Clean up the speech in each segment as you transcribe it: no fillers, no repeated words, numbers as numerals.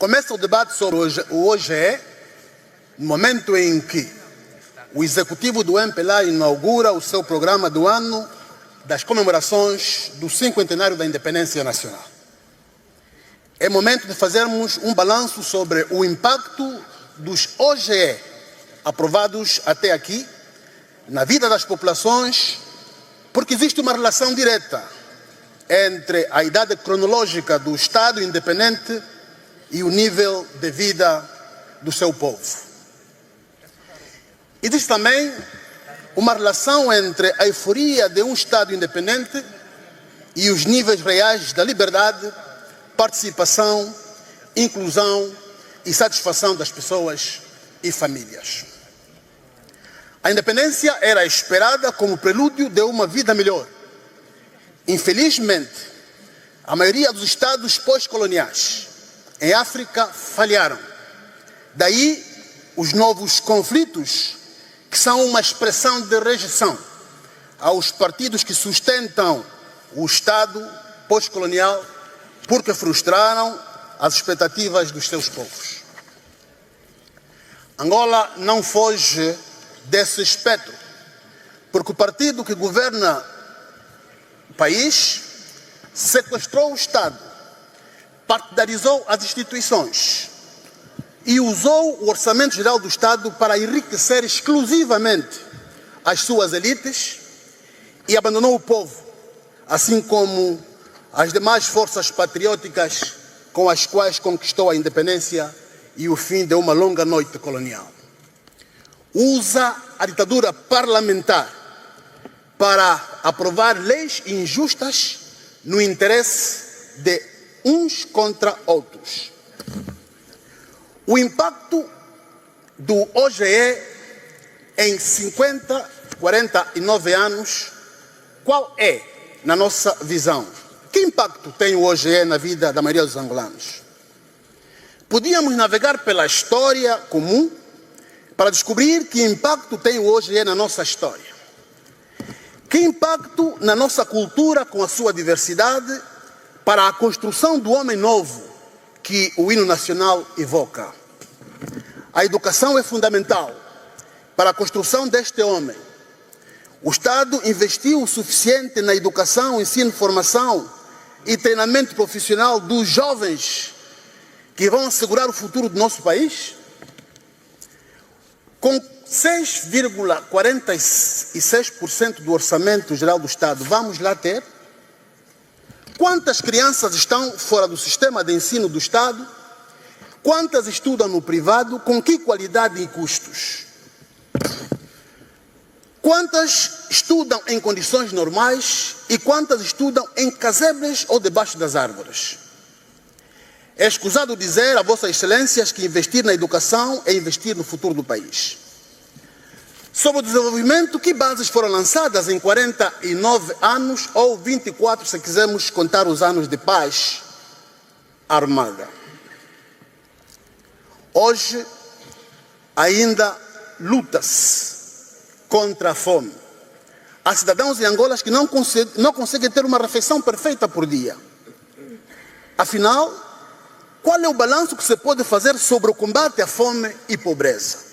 Começa o debate sobre o OGE, no momento em que o executivo do MPLA inaugura o seu programa do ano das comemorações do cinquentenário da independência nacional. É momento de fazermos um balanço sobre o impacto dos OGE aprovados até aqui na vida das populações, porque existe uma relação direta entre a idade cronológica do Estado independente e o nível de vida do seu povo. Existe também uma relação entre a euforia de um Estado independente e os níveis reais da liberdade, participação, inclusão e satisfação das pessoas e famílias. A independência era esperada como prelúdio de uma vida melhor. Infelizmente, a maioria dos Estados pós-coloniais em África falharam. Daí os novos conflitos, que são uma expressão de rejeição aos partidos que sustentam o Estado pós-colonial, porque frustraram as expectativas dos seus povos. Angola não foge desse espectro, porque o partido que governa o país sequestrou o Estado, partidarizou as instituições e usou o Orçamento Geral do Estado para enriquecer exclusivamente as suas elites e abandonou o povo, assim como as demais forças patrióticas com as quais conquistou a independência e o fim de uma longa noite colonial. Usa a ditadura parlamentar para aprovar leis injustas no interesse de uns contra outros. O impacto do OGE em 49 anos, qual é, na nossa visão? Que impacto tem o OGE na vida da maioria dos angolanos? Podíamos navegar pela história comum para descobrir que impacto tem o OGE na nossa história. Que impacto na nossa cultura com a sua diversidade para a construção do homem novo que o hino nacional evoca. A educação é fundamental para a construção deste homem. O Estado investiu o suficiente na educação, ensino, formação e treinamento profissional dos jovens que vão assegurar o futuro do nosso país? Com 6,46% do Orçamento Geral do Estado, vamos lá ter? Quantas crianças estão fora do sistema de ensino do Estado? Quantas estudam no privado? Com que qualidade e custos? Quantas estudam em condições normais e quantas estudam em casebres ou debaixo das árvores? É escusado dizer a Vossas Excelências que investir na educação é investir no futuro do país. Sobre o desenvolvimento, que bases foram lançadas em 49 anos ou 24, se quisermos contar os anos de paz armada? Hoje, ainda luta-se contra a fome. Há cidadãos em Angola que não conseguem ter uma refeição perfeita por dia. Afinal, qual é o balanço que se pode fazer sobre o combate à fome e pobreza?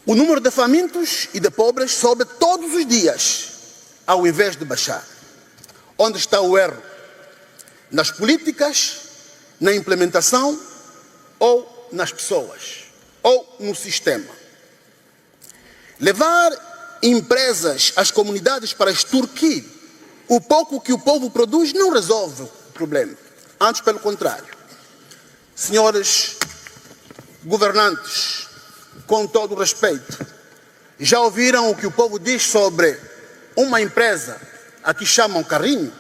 O número de famintos e de pobres sobe todos os dias, ao invés de baixar. Onde está o erro? Nas políticas, na implementação ou nas pessoas, ou no sistema? Levar empresas às comunidades para extorquir o pouco que o povo produz não resolve o problema. Antes, pelo contrário. Senhores governantes, com todo o respeito, já ouviram o que o povo diz sobre uma empresa a que chamam carrinho?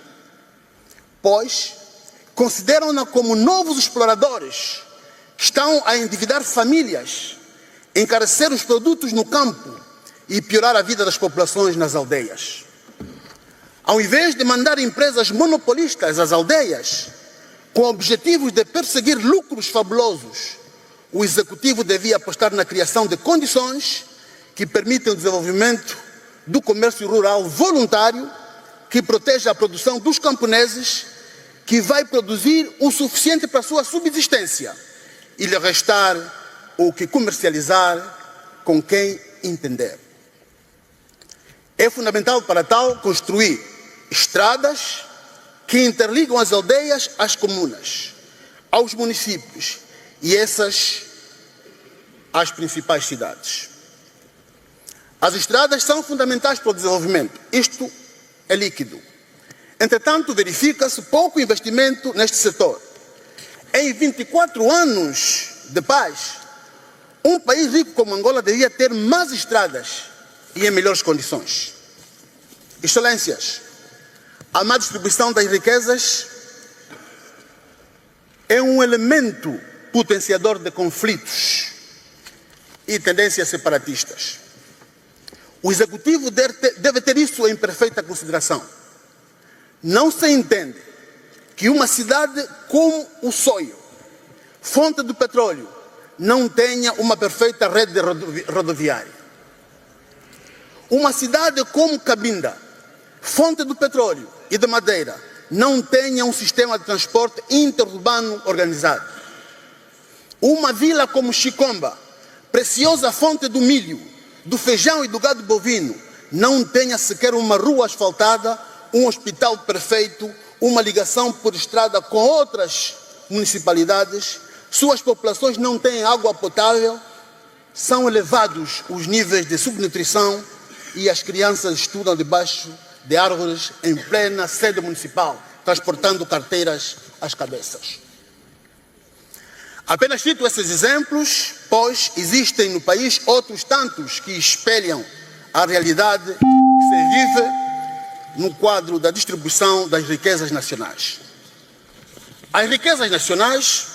Pois consideram-na como novos exploradores que estão a endividar famílias, encarecer os produtos no campo e piorar a vida das populações nas aldeias. Ao invés de mandar empresas monopolistas às aldeias, com objetivos de perseguir lucros fabulosos, o Executivo devia apostar na criação de condições que permitem o desenvolvimento do comércio rural voluntário, que proteja a produção dos camponeses que vai produzir o suficiente para a sua subsistência e lhe restar o que comercializar com quem entender. É fundamental para tal construir estradas que interligam as aldeias às comunas, aos municípios e essas às principais cidades. As estradas são fundamentais para o desenvolvimento. Isto é líquido. Entretanto, verifica-se pouco investimento neste setor. Em 24 anos de paz, um país rico como Angola devia ter mais estradas e em melhores condições. Excelências, a má distribuição das riquezas é um elemento potenciador de conflitos e tendências separatistas. O Executivo deve ter isso em perfeita consideração. Não se entende que uma cidade como o Soio, fonte do petróleo, não tenha uma perfeita rede rodoviária. Uma cidade como Cabinda, fonte do petróleo e da madeira, não tenha um sistema de transporte interurbano organizado. Uma vila como Chicomba, preciosa fonte do milho, do feijão e do gado bovino, não tenha sequer uma rua asfaltada, um hospital perfeito, uma ligação por estrada com outras municipalidades, suas populações não têm água potável, são elevados os níveis de subnutrição e as crianças estudam debaixo de árvores em plena sede municipal, transportando carteiras às cabeças. Apenas cito esses exemplos, pois existem no país outros tantos que espelham a realidade que se vive no quadro da distribuição das riquezas nacionais. As riquezas nacionais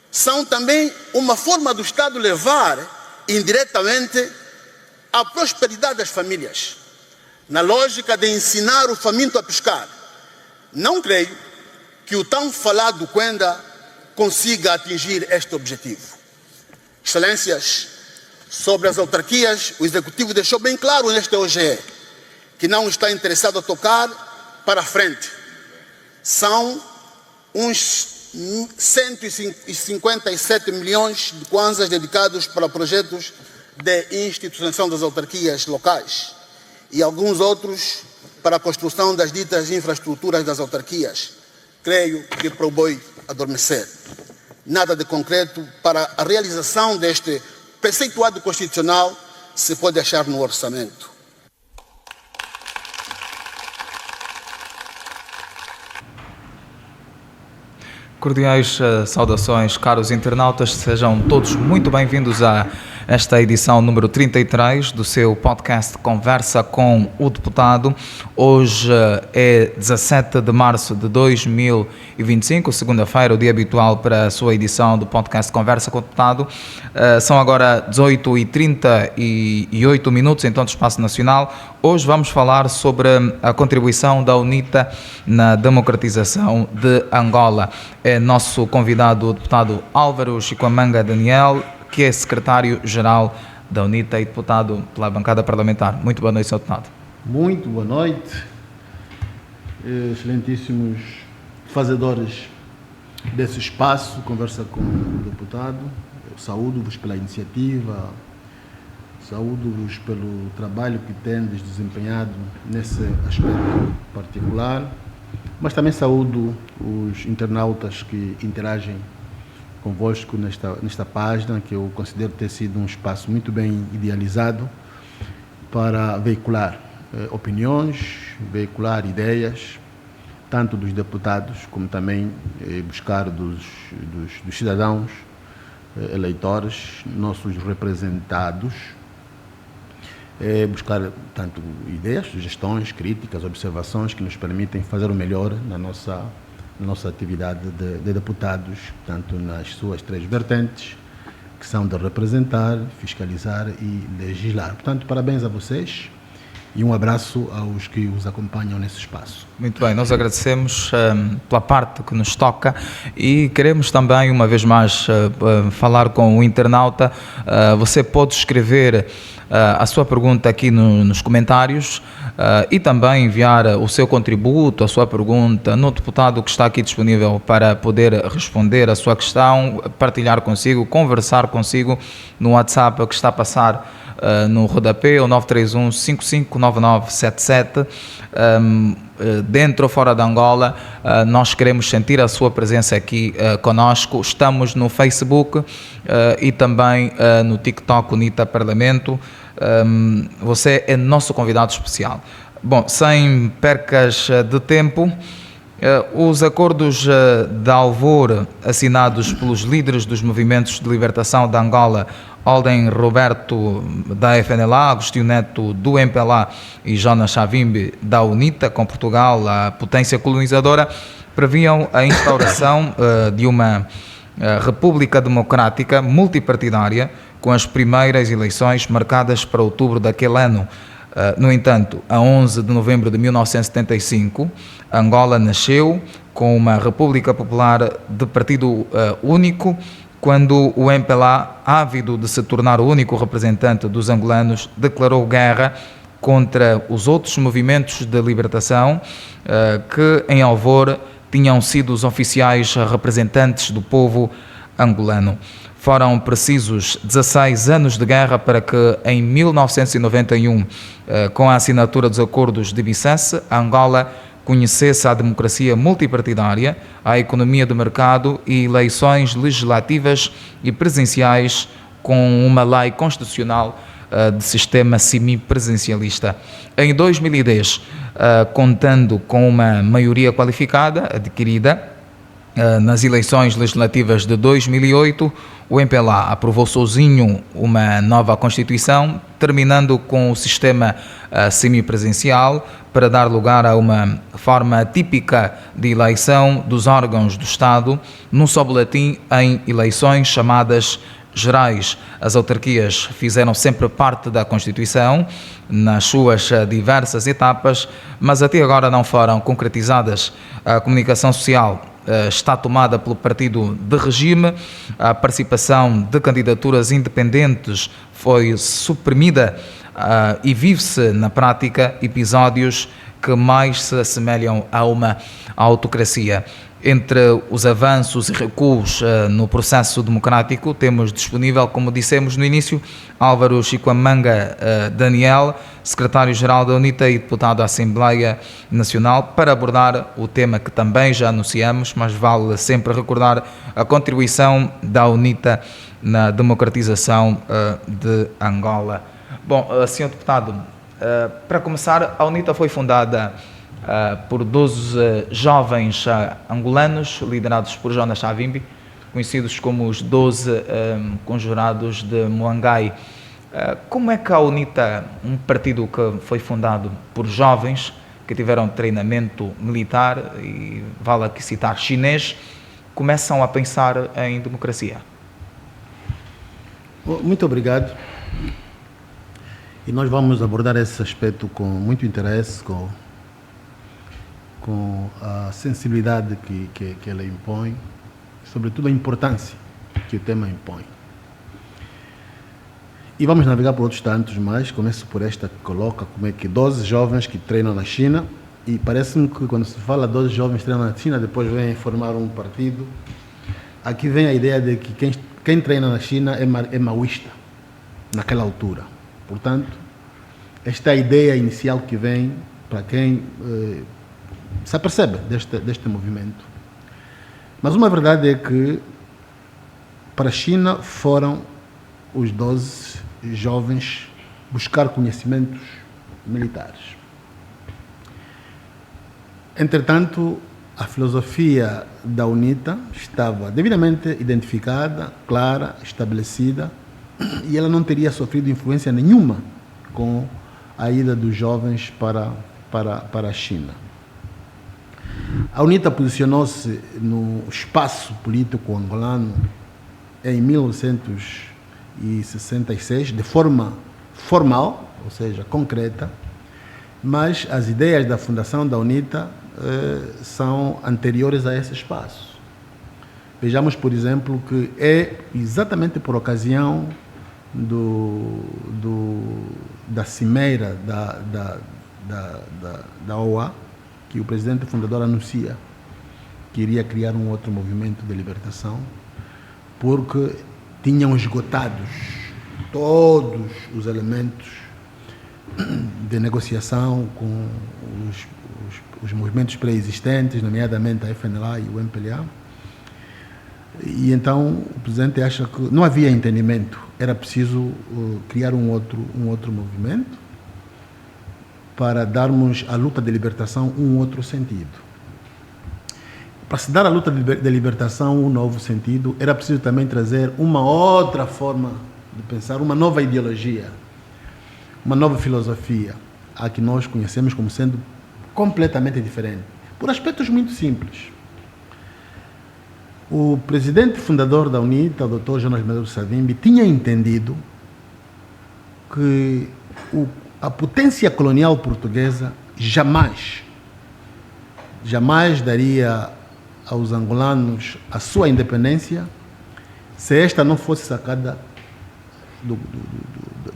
são também uma forma do Estado levar indiretamente a prosperidade das famílias, na lógica de ensinar o faminto a pescar. Não creio que o tão falado Quenda consiga atingir este objetivo. Excelências, sobre as autarquias, o Executivo deixou bem claro neste OGE que não está interessado a tocar para a frente. São uns 157 milhões de kwanzas dedicados para projetos de institucionalização das autarquias locais e alguns outros para a construção das ditas infraestruturas das autarquias. Creio que para o boi adormecer. Nada de concreto para a realização deste preceituado constitucional se pode achar no orçamento. Cordiais saudações, caros internautas, sejam todos muito bem-vindos a esta edição número 33 do seu podcast Conversa com o Deputado. Hoje é 17 de março de 2025, segunda-feira, o dia habitual para a sua edição do podcast Conversa com o Deputado. São agora 18h38 minutos em todo o espaço nacional. Hoje vamos falar sobre a contribuição da UNITA na democratização de Angola. É nosso convidado o deputado Álvaro Chiquamanga Daniel, que é secretário-geral da UNITA e deputado pela bancada parlamentar. Muito boa noite, Sr. Deputado. Muito boa noite, excelentíssimos fazedores desse espaço, Conversa com o Deputado. Eu saúdo-vos pela iniciativa, saúdo-vos pelo trabalho que tendes desempenhado nesse aspecto particular, mas também saúdo os internautas que interagem convosco nesta página, que eu considero ter sido um espaço muito bem idealizado para veicular opiniões, veicular ideias, tanto dos deputados como também buscar dos cidadãos, eleitores, nossos representados, buscar tanto ideias, sugestões, críticas, observações que nos permitem fazer o melhor na nossa atividade de deputados, tanto nas suas três vertentes, que são de representar, fiscalizar e legislar. Portanto, parabéns a vocês e um abraço aos que os acompanham nesse espaço. Muito bem, nós agradecemos pela parte que nos toca e queremos também, uma vez mais, falar com o internauta. Você pode escrever a sua pergunta aqui nos comentários e também enviar o seu contributo, a sua pergunta no deputado que está aqui disponível para poder responder a sua questão, partilhar consigo, conversar consigo no WhatsApp que está a passar no rodapé, o 931 559977. Dentro ou fora de Angola, nós queremos sentir a sua presença aqui conosco. Estamos no Facebook e também no TikTok UNITA Parlamento. Você é nosso convidado especial. Bom, sem percas de tempo, os acordos de Alvor assinados pelos líderes dos movimentos de libertação de Angola, Alden Roberto da FNLA, Agostinho Neto do MPLA e Jonas Savimbi da UNITA, com Portugal, a potência colonizadora, previam a instauração de uma república democrática multipartidária com as primeiras eleições marcadas para outubro daquele ano. No entanto, a 11 de novembro de 1975, Angola nasceu com uma República Popular de partido único, quando o MPLA, ávido de se tornar o único representante dos angolanos, declarou guerra contra os outros movimentos de libertação que em Alvor tinham sido os oficiais representantes do povo angolano. Foram precisos 16 anos de guerra para que, em 1991, com a assinatura dos acordos de Vicence, Angola conhecesse a democracia multipartidária, a economia de mercado e eleições legislativas e presidenciais com uma lei constitucional de sistema semipresidencialista. Em 2010, contando com uma maioria qualificada adquirida nas eleições legislativas de 2008, o MPLA aprovou sozinho uma nova Constituição, terminando com o sistema semipresidencial para dar lugar a uma forma típica de eleição dos órgãos do Estado, num só boletim, em eleições chamadas gerais. As autarquias fizeram sempre parte da Constituição, nas suas diversas etapas, mas até agora não foram concretizadas. A comunicação social está tomada pelo partido de regime, a participação de candidaturas independentes foi suprimida e vive-se na prática episódios que mais se assemelham a uma autocracia. Entre os avanços e recuos no processo democrático, temos disponível, como dissemos no início, Álvaro Chiquamanga Daniel, secretário-geral da UNITA e deputado da Assembleia Nacional, para abordar o tema que também já anunciamos, mas vale sempre recordar a contribuição da UNITA na democratização de Angola. Bom, senhor deputado, para começar, a UNITA foi fundada por 12 jovens angolanos, liderados por Jonas Savimbi, conhecidos como os 12 conjurados de Moangai. Como é que a UNITA, um partido que foi fundado por jovens que tiveram treinamento militar, e vale aqui citar chinês, começam a pensar em democracia? Muito obrigado. E nós vamos abordar esse aspecto com muito interesse, com a sensibilidade que ela impõe, sobretudo a importância que o tema impõe. E vamos navegar por outros tantos mais. Começo por esta que coloca como é que 12 jovens que treinam na China, e parece-me que quando se fala 12 jovens que treinam na China, depois vêm formar um partido. Aqui vem a ideia de que quem treina na China é maoísta, naquela altura. Portanto, esta é a ideia inicial que vem para quem se apercebe deste movimento. Mas uma verdade é que para a China foram os 12 jovens buscar conhecimentos militares. Entretanto, a filosofia da UNITA estava devidamente identificada, clara, estabelecida, e ela não teria sofrido influência nenhuma com a ida dos jovens para a China. A UNITA posicionou-se no espaço político angolano em 1966, de forma formal, ou seja, concreta, mas as ideias da fundação da UNITA são anteriores a esse espaço. Vejamos, por exemplo, que é exatamente por ocasião da cimeira da OA, que o presidente fundador anuncia que iria criar um outro movimento de libertação, porque tinham esgotados todos os elementos de negociação com os movimentos pré-existentes, nomeadamente a FNLA e o MPLA. E então o presidente acha que não havia entendimento, era preciso criar um outro movimento para darmos à luta de libertação um outro sentido. Para se dar à luta de libertação um novo sentido, era preciso também trazer uma outra forma de pensar, uma nova ideologia, uma nova filosofia, a que nós conhecemos como sendo completamente diferente, por aspectos muito simples. O presidente fundador da UNITA, o Dr. Jonas Medeiros Savimbi, tinha entendido que a potência colonial portuguesa jamais daria aos angolanos a sua independência se esta não fosse sacada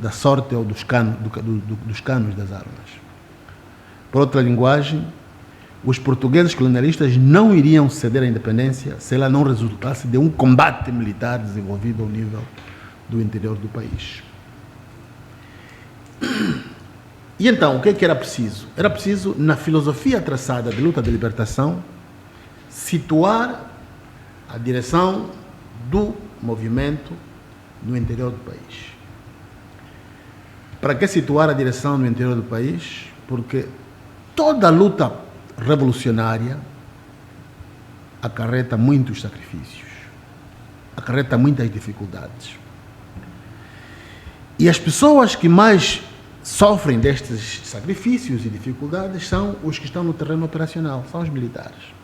da sorte ou dos canos das armas. Por outra linguagem, os portugueses colonialistas não iriam ceder à independência se ela não resultasse de um combate militar desenvolvido ao nível do interior do país. E então, o que era preciso? Era preciso, na filosofia traçada de luta de libertação, situar a direção do movimento no interior do país. Para que situar a direção no interior do país? Porque toda luta revolucionária acarreta muitos sacrifícios, acarreta muitas dificuldades. E as pessoas que mais sofrem destes sacrifícios e dificuldades são os que estão no terreno operacional, são os militares.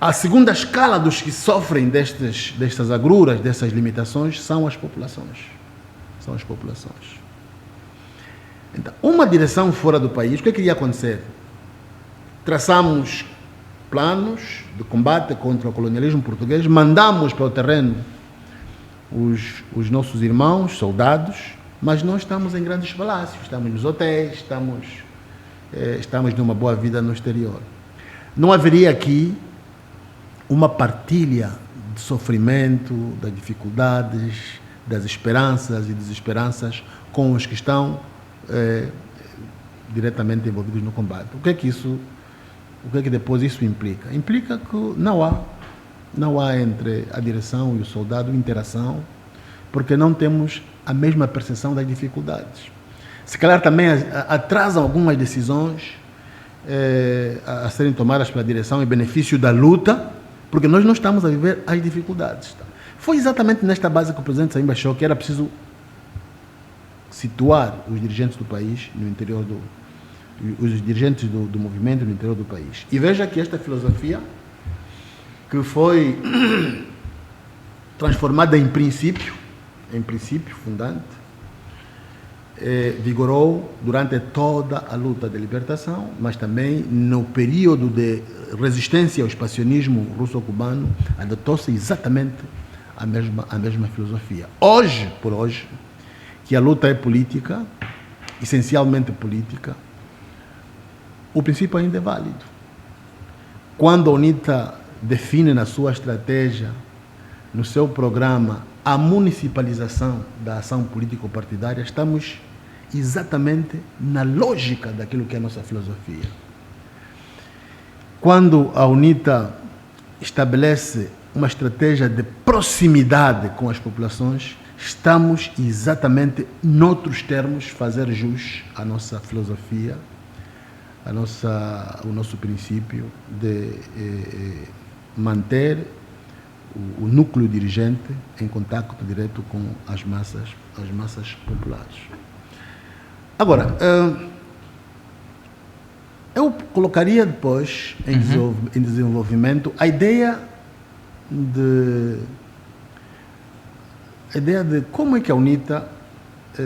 A segunda escala dos que sofrem destas agruras, dessas limitações, são as populações. São as populações. Então, uma direção fora do país, o que iria acontecer? Traçamos planos de combate contra o colonialismo português, mandamos para o terreno os nossos irmãos, soldados, mas não estamos em grandes palácios, estamos nos hotéis, estamos numa boa vida no exterior. Não haveria aqui uma partilha de sofrimento, das dificuldades, das esperanças e desesperanças com os que estão diretamente envolvidos no combate. O que é que depois isso implica? Implica que não há entre a direção e o soldado interação, porque não temos a mesma percepção das dificuldades. Se calhar também atrasam algumas decisões a serem tomadas pela direção em benefício da luta, porque nós não estamos a viver as dificuldades. Foi exatamente nesta base que o presidente Savimbi achou que era preciso situar os dirigentes do país no interior os dirigentes do movimento no interior do país. E veja que esta filosofia, que foi transformada em princípio fundante, vigorou durante toda a luta de libertação, mas também no período de resistência ao expansionismo russo-cubano, adotou-se exatamente a mesma filosofia. Hoje, que a luta é política, essencialmente política, o princípio ainda é válido. Quando a UNITA define na sua estratégia, no seu programa, a municipalização da ação político-partidária, estamos exatamente na lógica daquilo que é a nossa filosofia. Quando a UNITA estabelece uma estratégia de proximidade com as populações, estamos exatamente, noutros termos, fazer jus à nossa filosofia, o nosso princípio de manter o núcleo dirigente em contato direto com as massas populares. Agora, eu colocaria depois em desenvolvimento a ideia de como é que a UNITA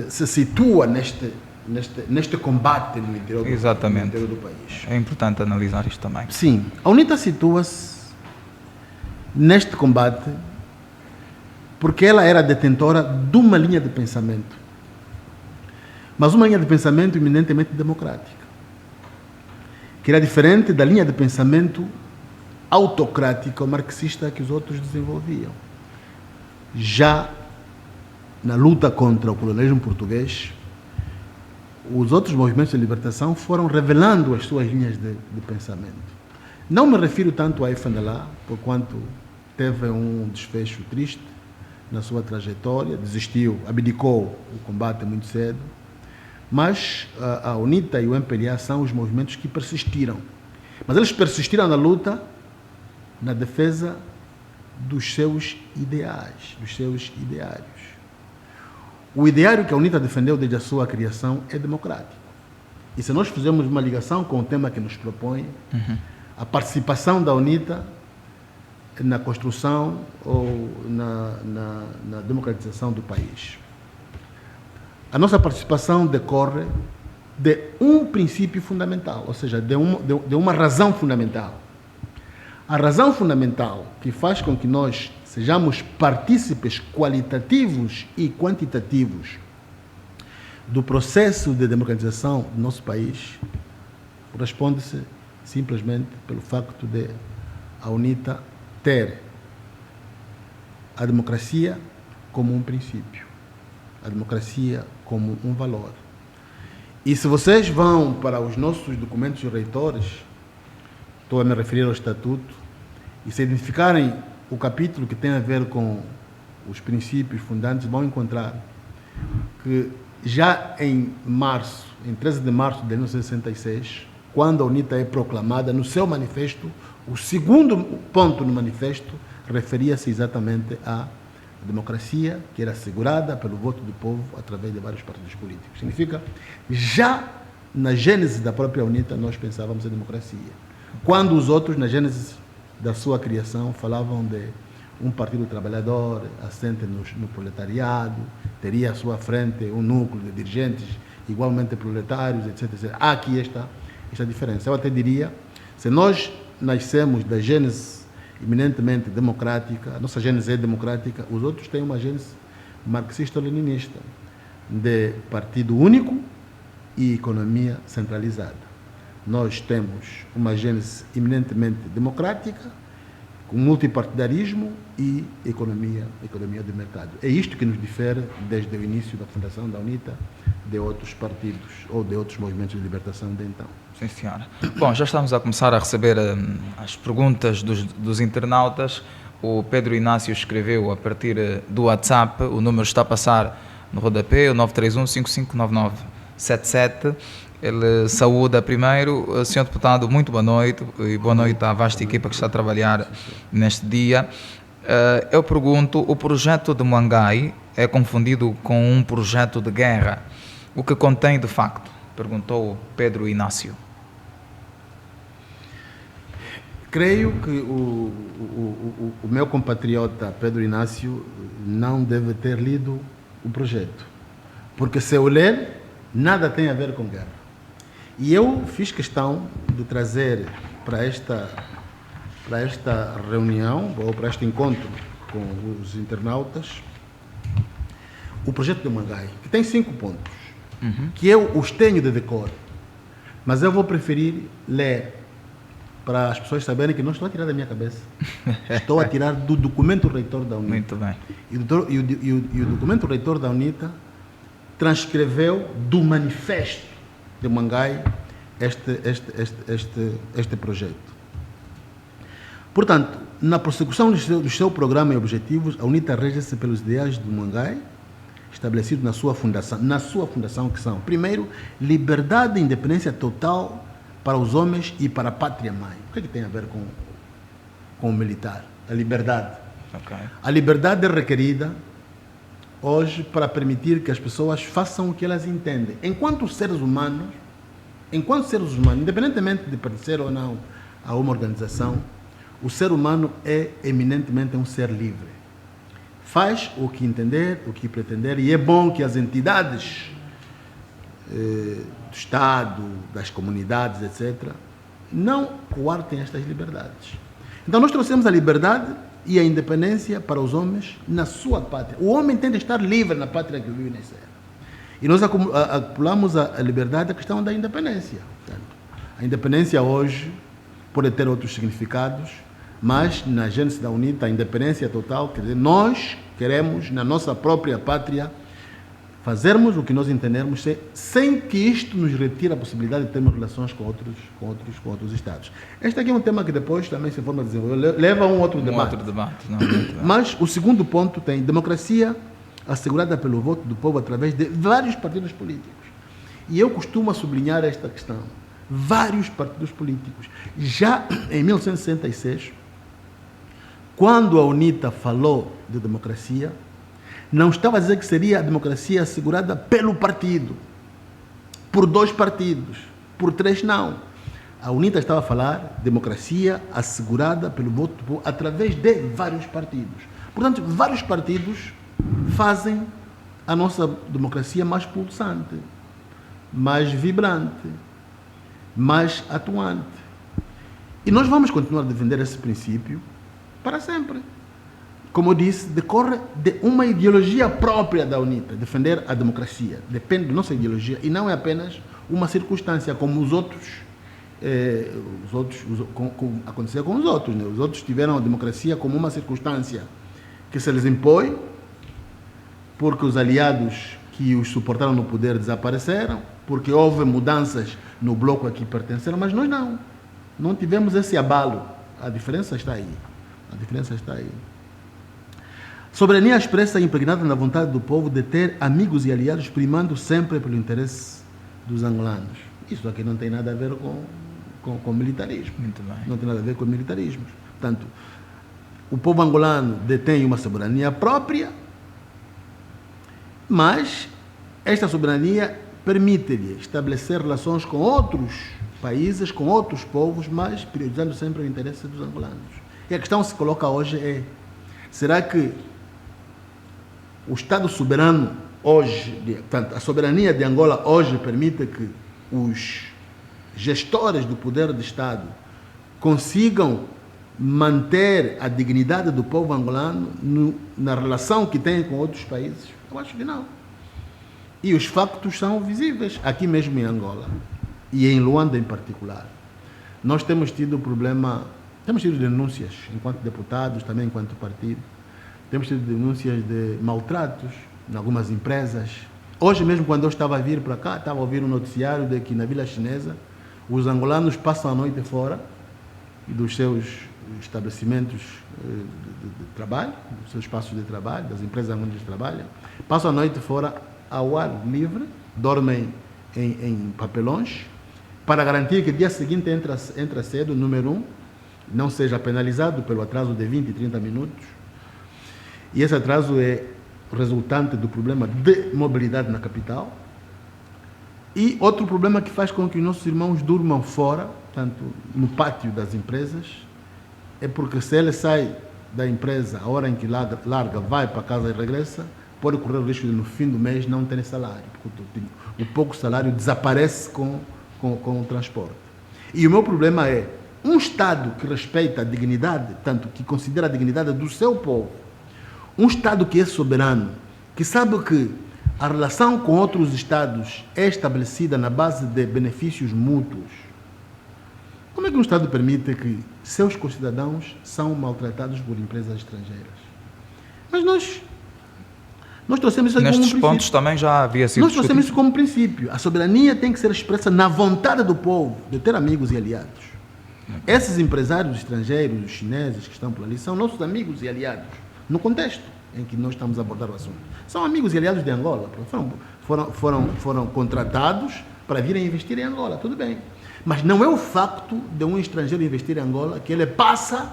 se situa neste combate no interior do país. É importante analisar isto também. Sim, a UNITA situa-se neste combate porque ela era detentora de uma linha de pensamento, mas uma linha de pensamento eminentemente democrática, que era diferente da linha de pensamento autocrática ou marxista que os outros desenvolviam. Já na luta contra o colonialismo português, os outros movimentos de libertação foram revelando as suas linhas de pensamento. Não me refiro tanto à FNLA, por quanto teve um desfecho triste na sua trajetória, desistiu, abdicou o combate muito cedo, mas a UNITA e o MPLA são os movimentos que persistiram. Mas eles persistiram na luta, na defesa dos seus ideais, dos seus ideários. O ideário que a UNITA defendeu desde a sua criação é democrático. E se nós fizermos uma ligação com o tema que nos propõe, a participação da UNITA na construção ou na democratização do país. A nossa participação decorre de um princípio fundamental, ou seja, de uma razão fundamental. A razão fundamental que faz com que nós sejamos partícipes qualitativos e quantitativos do processo de democratização do nosso país corresponde-se simplesmente pelo facto de a UNITA ter a democracia como um princípio, a democracia como um valor. E se vocês vão para os nossos documentos reitores, estou a me referir ao Estatuto, e se identificarem o capítulo que tem a ver com os princípios fundantes, vão encontrar que já em março, em 13 de março de 1966, quando a UNITA é proclamada, no seu manifesto, o segundo ponto no manifesto referia-se exatamente à democracia, que era assegurada pelo voto do povo através de vários partidos políticos. Significa, já na gênese da própria UNITA, nós pensávamos em democracia. Quando os outros, na gênese da sua criação, falavam de um partido trabalhador, assente no proletariado, teria à sua frente um núcleo de dirigentes igualmente proletários, etc, etc. Há aqui esta diferença. Eu até diria, se nós nascemos da gênese eminentemente democrática, a nossa gênese é democrática, os outros têm uma gênese marxista-leninista, de partido único e economia centralizada. Nós temos uma gênese eminentemente democrática, com multipartidarismo e economia de mercado. É isto que nos difere desde o início da fundação da UNITA de outros partidos ou de outros movimentos de libertação de então. Sim, senhora. Bom, já estamos a começar a receber as perguntas dos internautas. O Pedro Inácio escreveu a partir do WhatsApp, o número está a passar no rodapé, o 931-559977. Ele saúda primeiro. Senhor Deputado, muito boa noite e boa noite à vasta equipa que está a trabalhar neste dia. Eu pergunto, o projeto de Mangai é confundido com um projeto de guerra. O que contém de facto? Perguntou Pedro Inácio. Creio que o meu compatriota Pedro Inácio não deve ter lido o projeto, porque se eu ler, nada tem a ver com guerra. E eu fiz questão de trazer para esta reunião, ou para este encontro com os internautas, o projeto de Mangai, que tem 5 pontos, que eu os tenho de decor, mas eu vou preferir ler para as pessoas saberem que não estou a tirar da minha cabeça, estou a tirar do documento reitor da UNITA. Muito bem. E o documento reitor da UNITA transcreveu do manifesto de Mangai este projeto. Portanto, na prossecução do seu programa e objetivos, a UNITA rege-se pelos ideais do Mangai, estabelecidos na sua fundação, que são, primeiro, liberdade e independência total para os homens e para a pátria-mãe. O que tem a ver com o militar? A liberdade. Okay. A liberdade é requerida hoje para permitir que as pessoas façam o que elas entendem. Enquanto seres humanos, independentemente de pertencer ou não a uma organização, o ser humano é eminentemente um ser livre. Faz o que entender, o que pretender, e é bom que as entidades do Estado, das comunidades, etc., não coartem estas liberdades. Então nós trouxemos a liberdade e a independência para os homens na sua pátria. O homem tem de estar livre na pátria que vive nascer. E nós acumulamos a liberdade, a questão da independência. Portanto, a independência hoje pode ter outros significados, mas na gênese da UNITA, a independência total, quer dizer, nós queremos, na nossa própria pátria, fazermos o que nós entendermos sem que isto nos retire a possibilidade de termos relações com outros Estados. Este aqui é um tema que depois também se forma a desenvolver, leva a um outro debate. Mas o segundo ponto tem democracia assegurada pelo voto do povo através de vários partidos políticos. E eu costumo sublinhar esta questão. Vários partidos políticos. Já em 1966, quando a UNITA falou de democracia, não estava a dizer que seria a democracia assegurada pelo partido, por 2 partidos, por 3 não. A UNITA estava a falar democracia assegurada pelo voto do povo através de vários partidos. Portanto, vários partidos fazem a nossa democracia mais pulsante, mais vibrante, mais atuante. E nós vamos continuar a defender esse princípio para sempre. Como eu disse, decorre de uma ideologia própria da UNITA, defender a democracia. Depende da nossa ideologia e não é apenas uma circunstância como aconteceu com os outros. Né? Os outros tiveram a democracia como uma circunstância que se lhes impõe porque os aliados que os suportaram no poder desapareceram, porque houve mudanças no bloco a que pertenceram, mas nós não tivemos esse abalo. A diferença está aí. Soberania expressa impregnada na vontade do povo de ter amigos e aliados primando sempre pelo interesse dos angolanos. Isso aqui não tem nada a ver com militarismo. Muito bem. Não tem nada a ver com militarismo. Portanto, o povo angolano detém uma soberania própria, mas esta soberania permite-lhe estabelecer relações com outros países, com outros povos, mas priorizando sempre o interesse dos angolanos. E a questão que se coloca hoje é: será que o Estado soberano hoje, portanto, a soberania de Angola hoje permite que os gestores do poder de Estado consigam manter a dignidade do povo angolano na relação que tem com outros países? Eu acho que não. E os factos são visíveis aqui mesmo em Angola e em Luanda em particular. Nós temos tido denúncias enquanto deputados, também enquanto partido. Temos tido denúncias de maltratos em algumas empresas. Hoje mesmo, quando eu estava a vir para cá, estava a ouvir um noticiário de que na Vila Chinesa os angolanos passam a noite fora dos seus estabelecimentos de trabalho, dos seus espaços de trabalho, das empresas onde eles trabalham, passam a noite fora ao ar livre, dormem em papelões, para garantir que dia seguinte entra cedo, número 1, não seja penalizado pelo atraso de 20 e 30 minutos. E esse atraso é resultante do problema de mobilidade na capital. E outro problema que faz com que nossos irmãos durmam fora, tanto no pátio das empresas, é porque se ele sai da empresa, a hora em que larga, vai para casa e regressa, pode correr o risco de no fim do mês não ter salário, porque o pouco salário desaparece com o transporte. E o meu problema é, um Estado que respeita a dignidade, tanto que considera a dignidade do seu povo, um Estado que é soberano, que sabe que a relação com outros Estados é estabelecida na base de benefícios mútuos, como é que um Estado permite que seus concidadãos são maltratados por empresas estrangeiras? Mas nós trouxemos isso como um Nestes princípio. pontos também já havia sido Nós trouxemos isso como princípio. A soberania tem que ser expressa na vontade do povo de ter amigos e aliados. Esses empresários estrangeiros, os chineses que estão por ali, são nossos amigos e aliados, no contexto em que nós estamos a abordar o assunto. São amigos e aliados de Angola, foram contratados para virem investir em Angola, tudo bem. Mas não é o facto de um estrangeiro investir em Angola que ele passa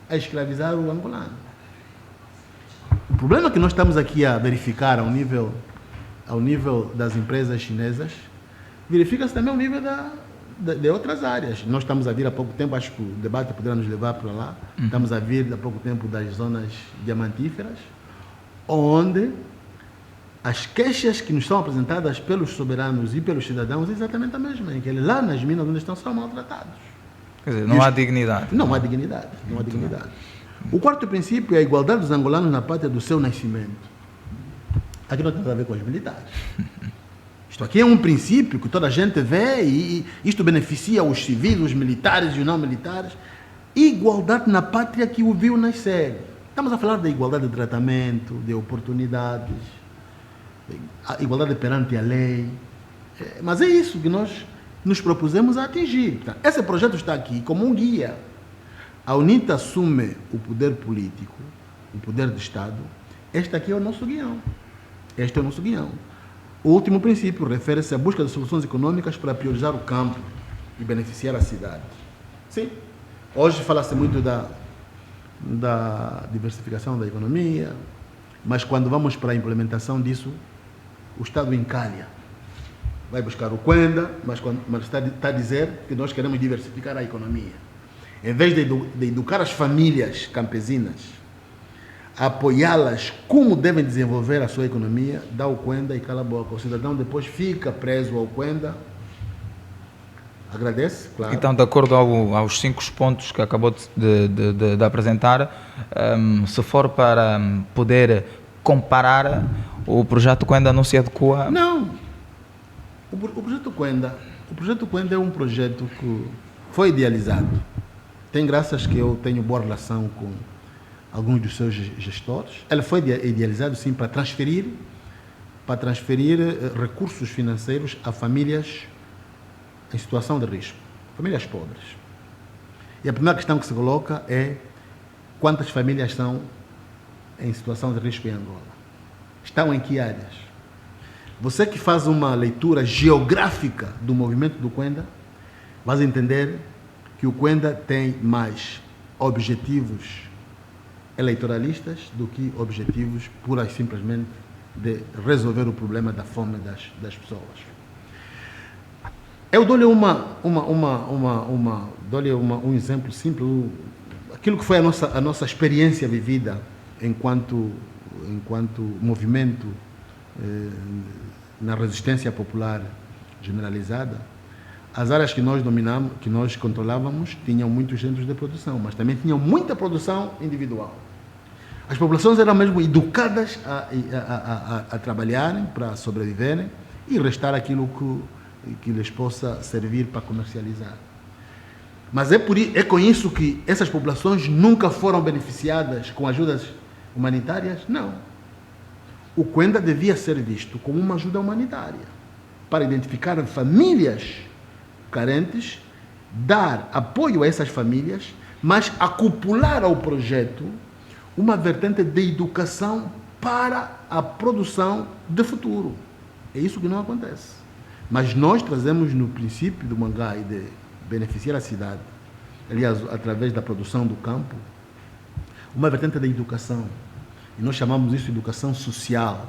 a escravizar o angolano. O problema que nós estamos aqui a verificar ao nível das empresas chinesas, verifica-se também ao nível de outras áreas. Nós estamos a vir há pouco tempo, acho que o debate poderá nos levar para lá, estamos a vir há pouco tempo das zonas diamantíferas, onde as queixas que nos são apresentadas pelos soberanos e pelos cidadãos é exatamente a mesma, em que eles lá nas minas onde estão são maltratados. Quer dizer, não há dignidade. Não há dignidade, não há dignidade. O quarto princípio é a igualdade dos angolanos na pátria do seu nascimento. Aqui não tem nada a ver com os militares. Isto aqui é um princípio que toda a gente vê e isto beneficia os civis, os militares e os não militares. Igualdade na pátria que o viu nascer. Estamos a falar da igualdade de tratamento, de oportunidades, a igualdade perante a lei. Mas é isso que nós nos propusemos a atingir. Esse projeto está aqui como um guia. A UNITA assume o poder político, o poder de Estado. Este aqui é o nosso guião. Este é o nosso guião. O último princípio refere-se à busca de soluções econômicas para priorizar o campo e beneficiar a cidade. Sim, hoje fala-se muito da diversificação da economia, mas quando vamos para a implementação disso, o Estado encalha. Vai buscar o Quenda, mas está a dizer que nós queremos diversificar a economia. Em vez de educar as famílias campesinas, apoiá-las como devem desenvolver a sua economia, dá o Quenda e cala a boca. O cidadão depois fica preso ao Quenda, agradece, claro. Então, de acordo aos 5 pontos que acabou de apresentar, se for para poder comparar, o projeto Quenda não se adequa... Não. O projeto Quenda é um projeto que foi idealizado. Tem graças que eu tenho boa relação com alguns dos seus gestores. Ele foi idealizado, sim, para transferir recursos financeiros a famílias em situação de risco, famílias pobres. E a primeira questão que se coloca é quantas famílias estão em situação de risco em Angola? Estão em que áreas? Você que faz uma leitura geográfica do movimento do Quenda, vai entender que o Quenda tem mais objetivos eleitoralistas do que objetivos pura e simplesmente de resolver o problema da fome das pessoas. Eu dou-lhe um exemplo simples, aquilo que foi a nossa experiência vivida enquanto movimento na resistência popular generalizada. As áreas que nós dominamos, que nós controlávamos, tinham muitos centros de produção, mas também tinham muita produção individual. As populações eram mesmo educadas a trabalharem para sobreviverem e restar aquilo que lhes possa servir para comercializar. Mas é com isso que essas populações nunca foram beneficiadas com ajudas humanitárias? Não. O Quenda devia ser visto como uma ajuda humanitária para identificar famílias carentes, dar apoio a essas famílias, mas acoplar ao projeto uma vertente de educação para a produção de futuro. É isso que não acontece. Mas nós trazemos no princípio do Mangai de beneficiar a cidade, aliás, através da produção do campo, uma vertente da educação. E nós chamamos isso de educação social,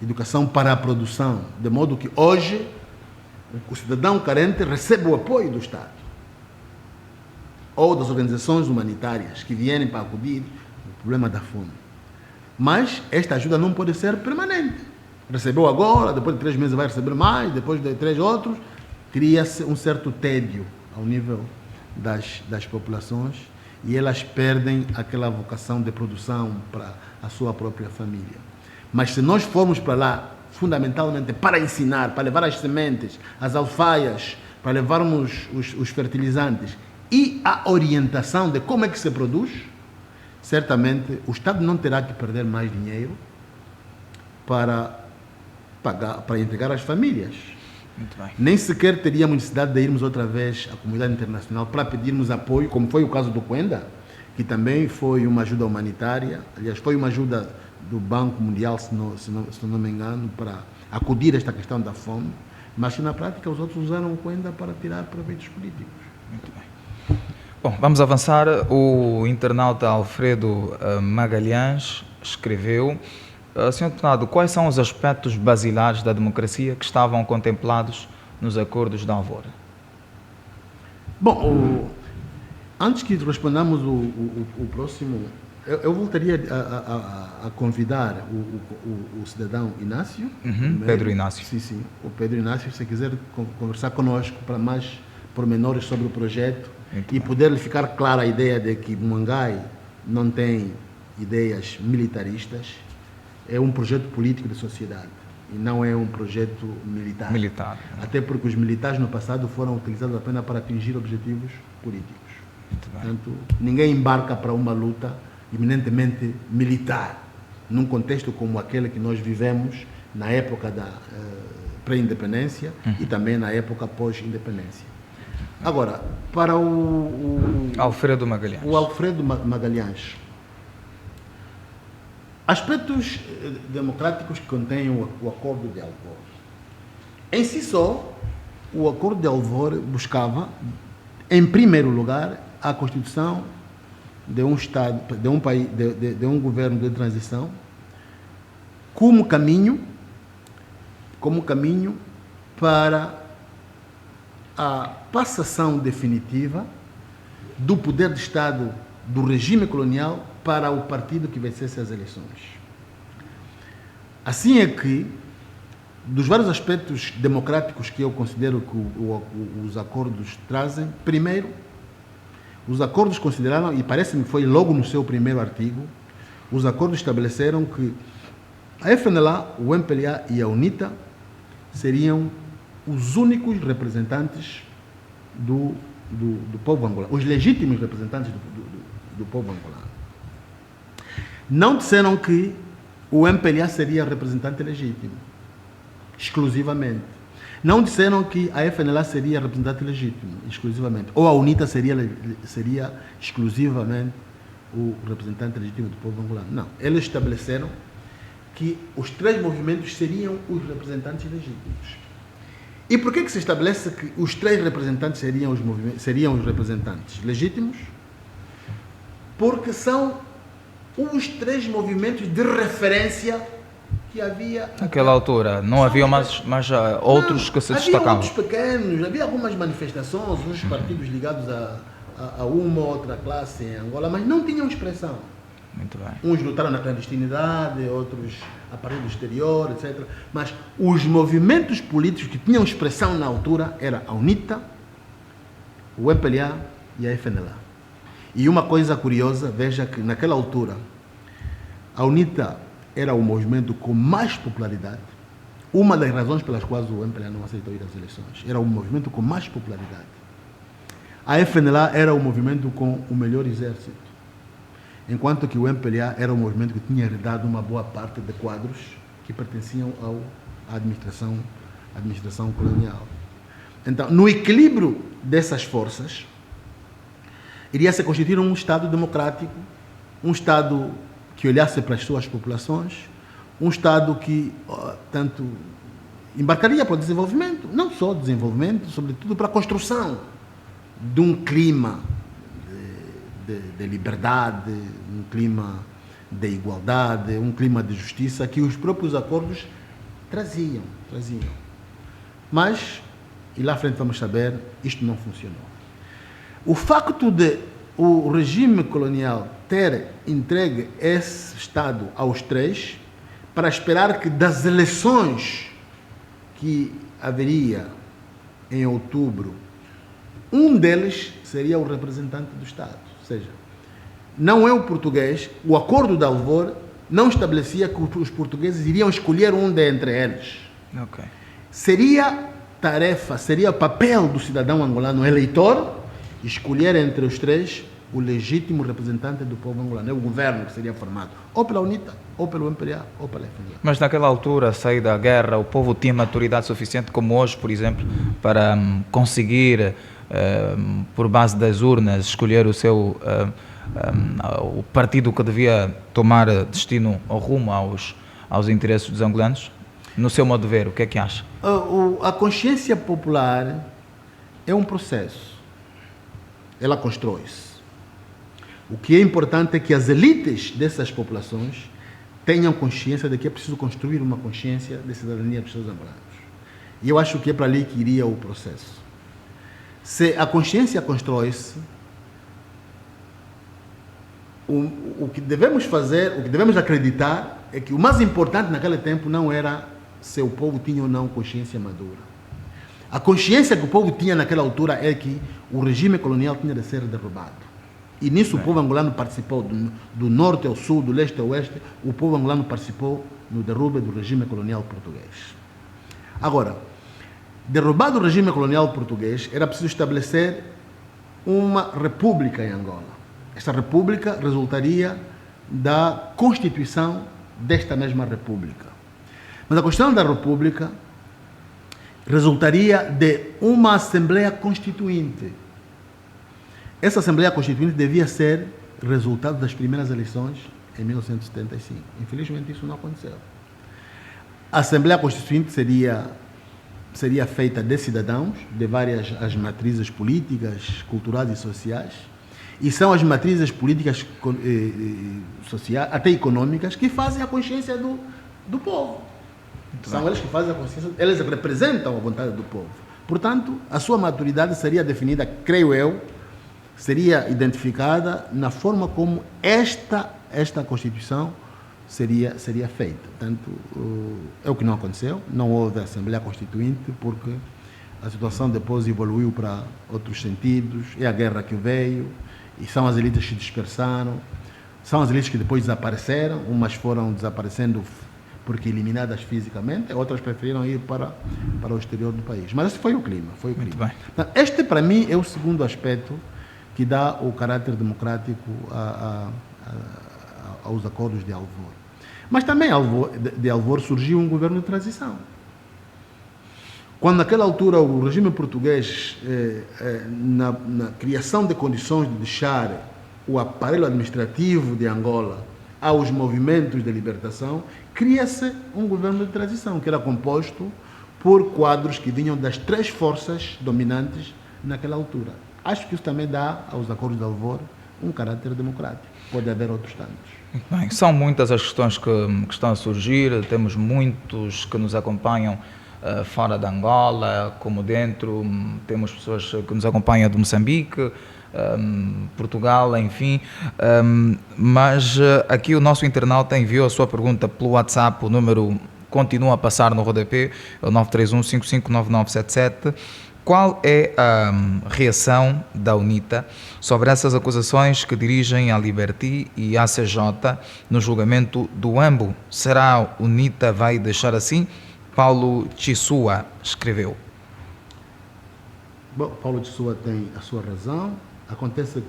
educação para a produção, de modo que hoje o cidadão carente recebe o apoio do Estado ou das organizações humanitárias que vierem para acudir o problema da fome. Mas esta ajuda não pode ser permanente. Recebeu agora, depois de 3 meses vai receber mais, depois de 3 outros, cria-se um certo tédio ao nível das populações e elas perdem aquela vocação de produção para a sua própria família. Mas se nós formos para lá, fundamentalmente para ensinar, para levar as sementes, as alfaias, para levarmos os fertilizantes e a orientação de como é que se produz, certamente o Estado não terá que perder mais dinheiro para entregar às famílias. Muito bem. Nem sequer teríamos necessidade de irmos outra vez à comunidade internacional para pedirmos apoio, como foi o caso do Quenda, que também foi uma ajuda humanitária, aliás, foi uma ajuda do Banco Mundial, se não me engano, para acudir a esta questão da fome, mas que na prática os outros usaram o Quenda para tirar proveitos políticos. Muito bem. Bom, vamos avançar. O internauta Alfredo Magalhães escreveu: Sr. Deputado, quais são os aspectos basilares da democracia que estavam contemplados nos acordos de Alvora? Bom, antes que respondamos o próximo, eu voltaria a convidar o cidadão Inácio. Pedro Inácio. Sim. O Pedro Inácio, se quiser conversar conosco para mais pormenores sobre o projeto e poder ficar clara a ideia de que Mangai não tem ideias militaristas, é um projeto político de sociedade e não é um projeto militar. Até porque os militares no passado foram utilizados apenas para atingir objetivos políticos. Portanto, ninguém embarca para uma luta eminentemente militar, num contexto como aquele que nós vivemos na época da pré-independência e também na época pós-independência. Agora, para o Alfredo Magalhães. O Alfredo Magalhães. Aspectos democráticos que contém o Acordo de Alvor. Em si só, o Acordo de Alvor buscava, em primeiro lugar, a constituição de um Estado, de um país, de um governo de transição, como caminho para a passação definitiva do poder de Estado do regime colonial para o partido que vencesse as eleições. Assim é que, dos vários aspectos democráticos que eu considero que os acordos trazem, primeiro, os acordos consideraram, e parece-me que foi logo no seu primeiro artigo, os acordos estabeleceram que a FNLA, o MPLA e a UNITA seriam os únicos representantes do povo angolano, os legítimos representantes do povo angolano. Não disseram que o MPLA seria representante legítimo, exclusivamente. Não disseram que a FNLA seria representante legítimo, exclusivamente. Ou a UNITA seria exclusivamente o representante legítimo do povo angolano. Não. Eles estabeleceram que os três movimentos seriam os representantes legítimos. E por que se estabelece que os três representantes seriam os representantes legítimos? Porque são os três movimentos de referência que havia... Naquela altura, não havia mais outros que se destacavam? Havia outros pequenos, havia algumas manifestações, uns partidos ligados a uma ou outra classe em Angola, mas não tinham expressão. Muito bem. Uns lutaram na clandestinidade, outros a partir do exterior, etc. Mas os movimentos políticos que tinham expressão na altura era a UNITA, o MPLA e a FNLA. E uma coisa curiosa, veja que naquela altura a UNITA era o movimento com mais popularidade. Uma das razões pelas quais o MPLA não aceitou ir às eleições. Era o movimento com mais popularidade. A FNLA era o movimento com o melhor exército. Enquanto que o MPLA era o movimento que tinha herdado uma boa parte de quadros que pertenciam à administração colonial. Então, no equilíbrio dessas forças, iria se constituir um Estado democrático, um Estado que olhasse para as suas populações, um Estado que tanto embarcaria para o desenvolvimento, não só desenvolvimento, sobretudo para a construção de um clima de liberdade, um clima de igualdade, um clima de justiça que os próprios acordos traziam. Mas, e lá à frente vamos saber, isto não funcionou. O facto de o regime colonial ter entregue esse Estado aos três para esperar que das eleições que haveria em outubro, um deles seria o representante do Estado. Ou seja, não é o português, o Acordo de Alvor não estabelecia que os portugueses iriam escolher um dentre eles. Okay. Seria papel do cidadão angolano eleitor escolher entre os três o legítimo representante do povo angolano. É o governo que seria formado ou pela UNITA, ou pelo MPLA, ou pela FNLA. Mas naquela altura, saída da guerra, o povo tinha maturidade suficiente, como hoje, por exemplo, para conseguir, por base das urnas, escolher o seu o partido que devia tomar destino ou rumo aos interesses dos angolanos? No seu modo de ver, o que é que acha? A consciência popular é um processo. Ela constrói-se. O que é importante é que as elites dessas populações tenham consciência de que é preciso construir uma consciência de cidadania dos seus angolanos. E eu acho que é para ali que iria o processo. Se a consciência constrói-se, o que devemos fazer, o que devemos acreditar é que o mais importante naquele tempo não era se o povo tinha ou não consciência madura. A consciência que o povo tinha naquela altura é que o regime colonial tinha de ser derrubado. E nisso o povo angolano participou, do norte ao sul, do leste ao oeste, o povo angolano participou no derrube do regime colonial português. Agora, derrubado o regime colonial português, era preciso estabelecer uma república em Angola. Esta república resultaria da constituição desta mesma república. Mas a questão da república resultaria de uma Assembleia Constituinte. Essa Assembleia Constituinte devia ser resultado das primeiras eleições em 1975. Infelizmente, isso não aconteceu. A Assembleia Constituinte seria feita de cidadãos, de várias as matrizes políticas, culturais e sociais, e são as matrizes políticas, sociais, até econômicas, que fazem a consciência do povo. São eles que fazem a consciência, eles representam a vontade do povo. Portanto, a sua maturidade seria definida, creio eu, seria identificada na forma como esta Constituição seria feita. Portanto, é o que não aconteceu, não houve Assembleia Constituinte, porque a situação depois evoluiu para outros sentidos, é a guerra que veio, e são as elites que se dispersaram, são as elites que depois desapareceram, umas foram desaparecendo porque eliminadas fisicamente, outras preferiram ir para o exterior do país. Mas esse foi o clima. Muito bem. Então, este, para mim, é o segundo aspecto que dá o caráter democrático aos acordos de Alvor. Mas também de Alvor surgiu um governo de transição. Quando naquela altura o regime português, na criação de condições de deixar o aparelho administrativo de Angola aos movimentos de libertação, cria-se um governo de transição, que era composto por quadros que vinham das 3 forças dominantes naquela altura. Acho que isso também dá aos acordos de Alvor um caráter democrático. Pode haver outros tantos. Bem, são muitas as questões que estão a surgir, temos muitos que nos acompanham fora de Angola, como dentro, temos pessoas que nos acompanham de Moçambique, Portugal, enfim, mas aqui o nosso internauta enviou a sua pergunta pelo WhatsApp, o número continua a passar no rodapé, é o 931-559977. Qual é a reação da UNITA sobre essas acusações que dirigem à Liberty e à CJ no julgamento do AMBO? Será a UNITA vai deixar assim? Paulo Tissua escreveu. Bom, Paulo Tissua tem a sua razão. Acontece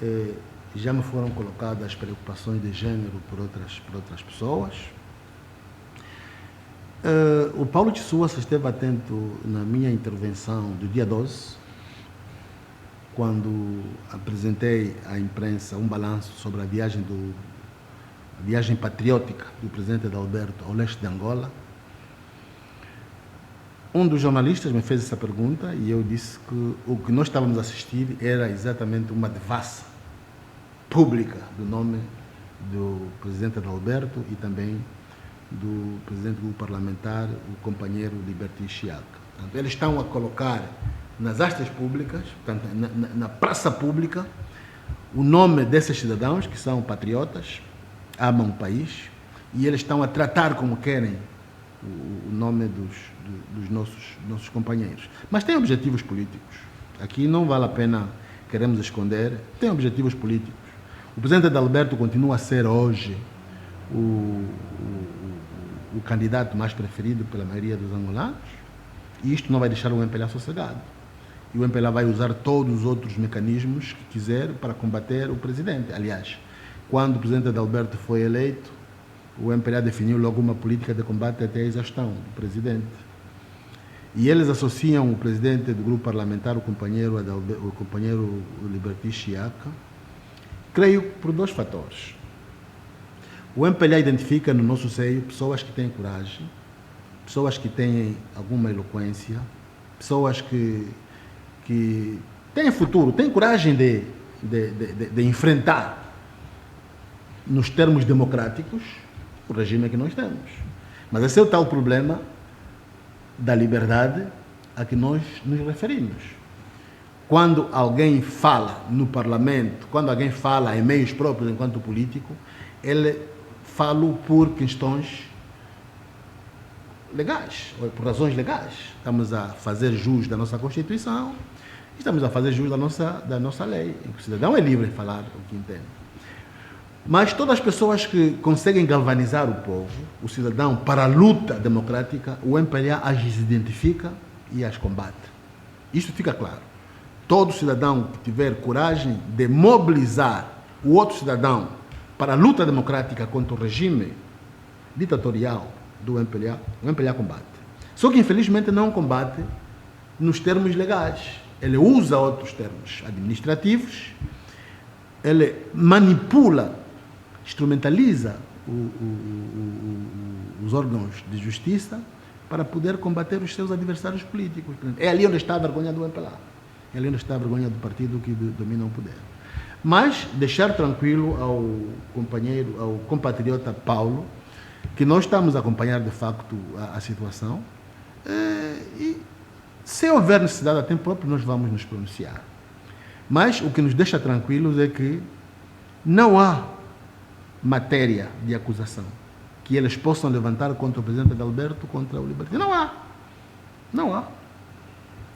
que já me foram colocadas preocupações de gênero por outras pessoas. O Paulo Tissua se esteve atento na minha intervenção do dia 12, quando apresentei à imprensa um balanço sobre a viagem patriótica do presidente Adalberto ao leste de Angola. Um dos jornalistas me fez essa pergunta e eu disse que o que nós estávamos a assistir era exatamente uma devassa pública do nome do presidente Adalberto e também do presidente do grupo parlamentar, o companheiro Liberty Chiaca. Portanto, eles estão a colocar nas astas públicas, portanto, na praça pública, o nome desses cidadãos que são patriotas, amam o país, e eles estão a tratar como querem o nome dos nossos companheiros. Mas tem objetivos políticos. Aqui não vale a pena queremos esconder, tem objetivos políticos. O presidente Adalberto continua a ser hoje o candidato mais preferido pela maioria dos angolanos, e isto não vai deixar o MPLA sossegado. E o MPLA vai usar todos os outros mecanismos que quiser para combater o presidente. Aliás, quando o presidente Adalberto foi eleito, o MPLA definiu logo uma política de combate até a exaustão do presidente. E eles associam o presidente do grupo parlamentar, o companheiro Liberty Chiaca, creio por 2 fatores. O MPLA identifica no nosso seio pessoas que têm coragem, pessoas que têm alguma eloquência, pessoas que têm futuro, têm coragem de enfrentar, nos termos democráticos, o regime que nós temos. Mas esse é o tal problema da liberdade a que nós nos referimos. Quando alguém fala no parlamento, quando alguém fala em meios próprios enquanto político, ele fala por questões legais, ou por razões legais. Estamos a fazer jus da nossa Constituição Estamos a fazer jus da nossa lei. O cidadão é livre de falar o que entende. Mas todas as pessoas que conseguem galvanizar o povo, o cidadão, para a luta democrática, o MPLA as identifica e as combate. Isso fica claro. Todo cidadão que tiver coragem de mobilizar o outro cidadão para a luta democrática contra o regime ditatorial do MPLA, o MPLA combate. Só que, infelizmente, não combate nos termos legais. Ele usa outros termos administrativos, ele manipula, instrumentaliza os órgãos de justiça para poder combater os seus adversários políticos. É ali onde está a vergonha do MPLA. É ali onde está a vergonha do partido que domina o poder. Mas deixar tranquilo ao companheiro, ao compatriota Paulo, que nós estamos a acompanhar de facto a situação, e se houver necessidade a tempo próprio, nós vamos nos pronunciar. Mas o que nos deixa tranquilos é que não há matéria de acusação que eles possam levantar contra o presidente Adalberto, contra o Libertino. Não há. Não há.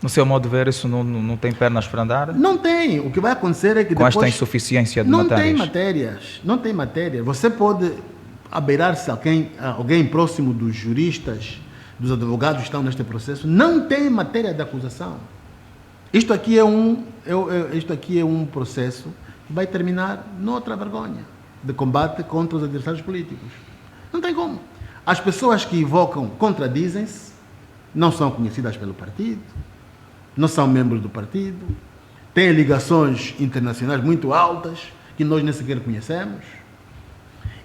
No seu modo de ver, isso não tem pernas para andar? Não tem. O que vai acontecer é que com depois... esta insuficiência de não matérias. Tem matérias. Não tem matéria. Você pode abeirar-se a alguém próximo dos juristas, dos advogados que estão neste processo. Não tem matéria de acusação. Isto aqui é um processo que vai terminar noutra vergonha de combate contra os adversários políticos. Não tem como. As pessoas que invocam contradizem-se, não são conhecidas pelo partido, não são membros do partido, têm ligações internacionais muito altas, que nós nem sequer conhecemos,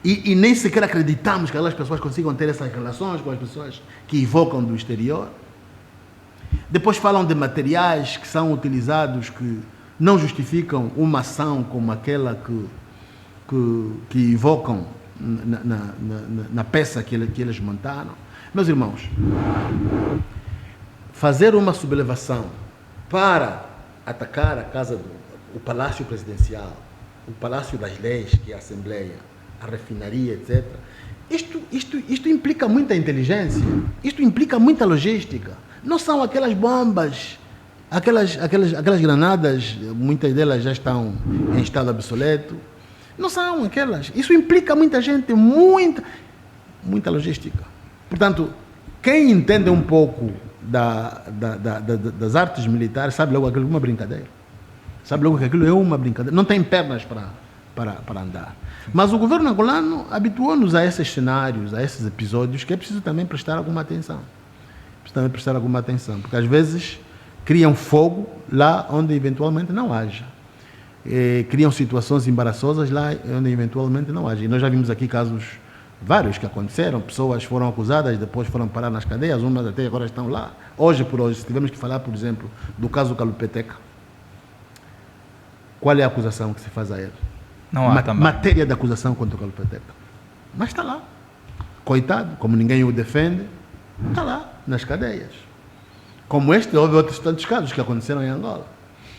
e nem sequer acreditamos que aquelas pessoas consigam ter essas relações com as pessoas que invocam do exterior. Depois falam de materiais que são utilizados que não justificam uma ação como aquela que invocam na peça que eles montaram. Meus irmãos, fazer uma sublevação para atacar a casa o Palácio Presidencial, o Palácio das Leis, que é a Assembleia, a refinaria, etc. Isto implica muita inteligência, isto implica muita logística. Não são aquelas bombas, aquelas granadas, muitas delas já estão em estado obsoleto. Não são aquelas. Isso implica muita gente, muita logística. Portanto, quem entende um pouco das artes militares sabe logo que aquilo é uma brincadeira. Sabe logo que aquilo é uma brincadeira. Não tem pernas para andar. Mas o governo angolano habituou-nos a esses cenários, a esses episódios, que é preciso também prestar alguma atenção. Porque às vezes criam fogo lá onde eventualmente não haja. Criam situações embaraçosas lá onde eventualmente não haja. E nós já vimos aqui casos vários que aconteceram, pessoas foram acusadas, depois foram parar nas cadeias, umas até agora estão lá. Hoje por hoje, se tivermos que falar, por exemplo, do caso Calupeteca, qual é a acusação que se faz a ele? Não há também. Matéria de acusação contra o Calupeteca. Mas está lá. Coitado, como ninguém o defende, está lá, nas cadeias. Como este, houve outros tantos casos que aconteceram em Angola,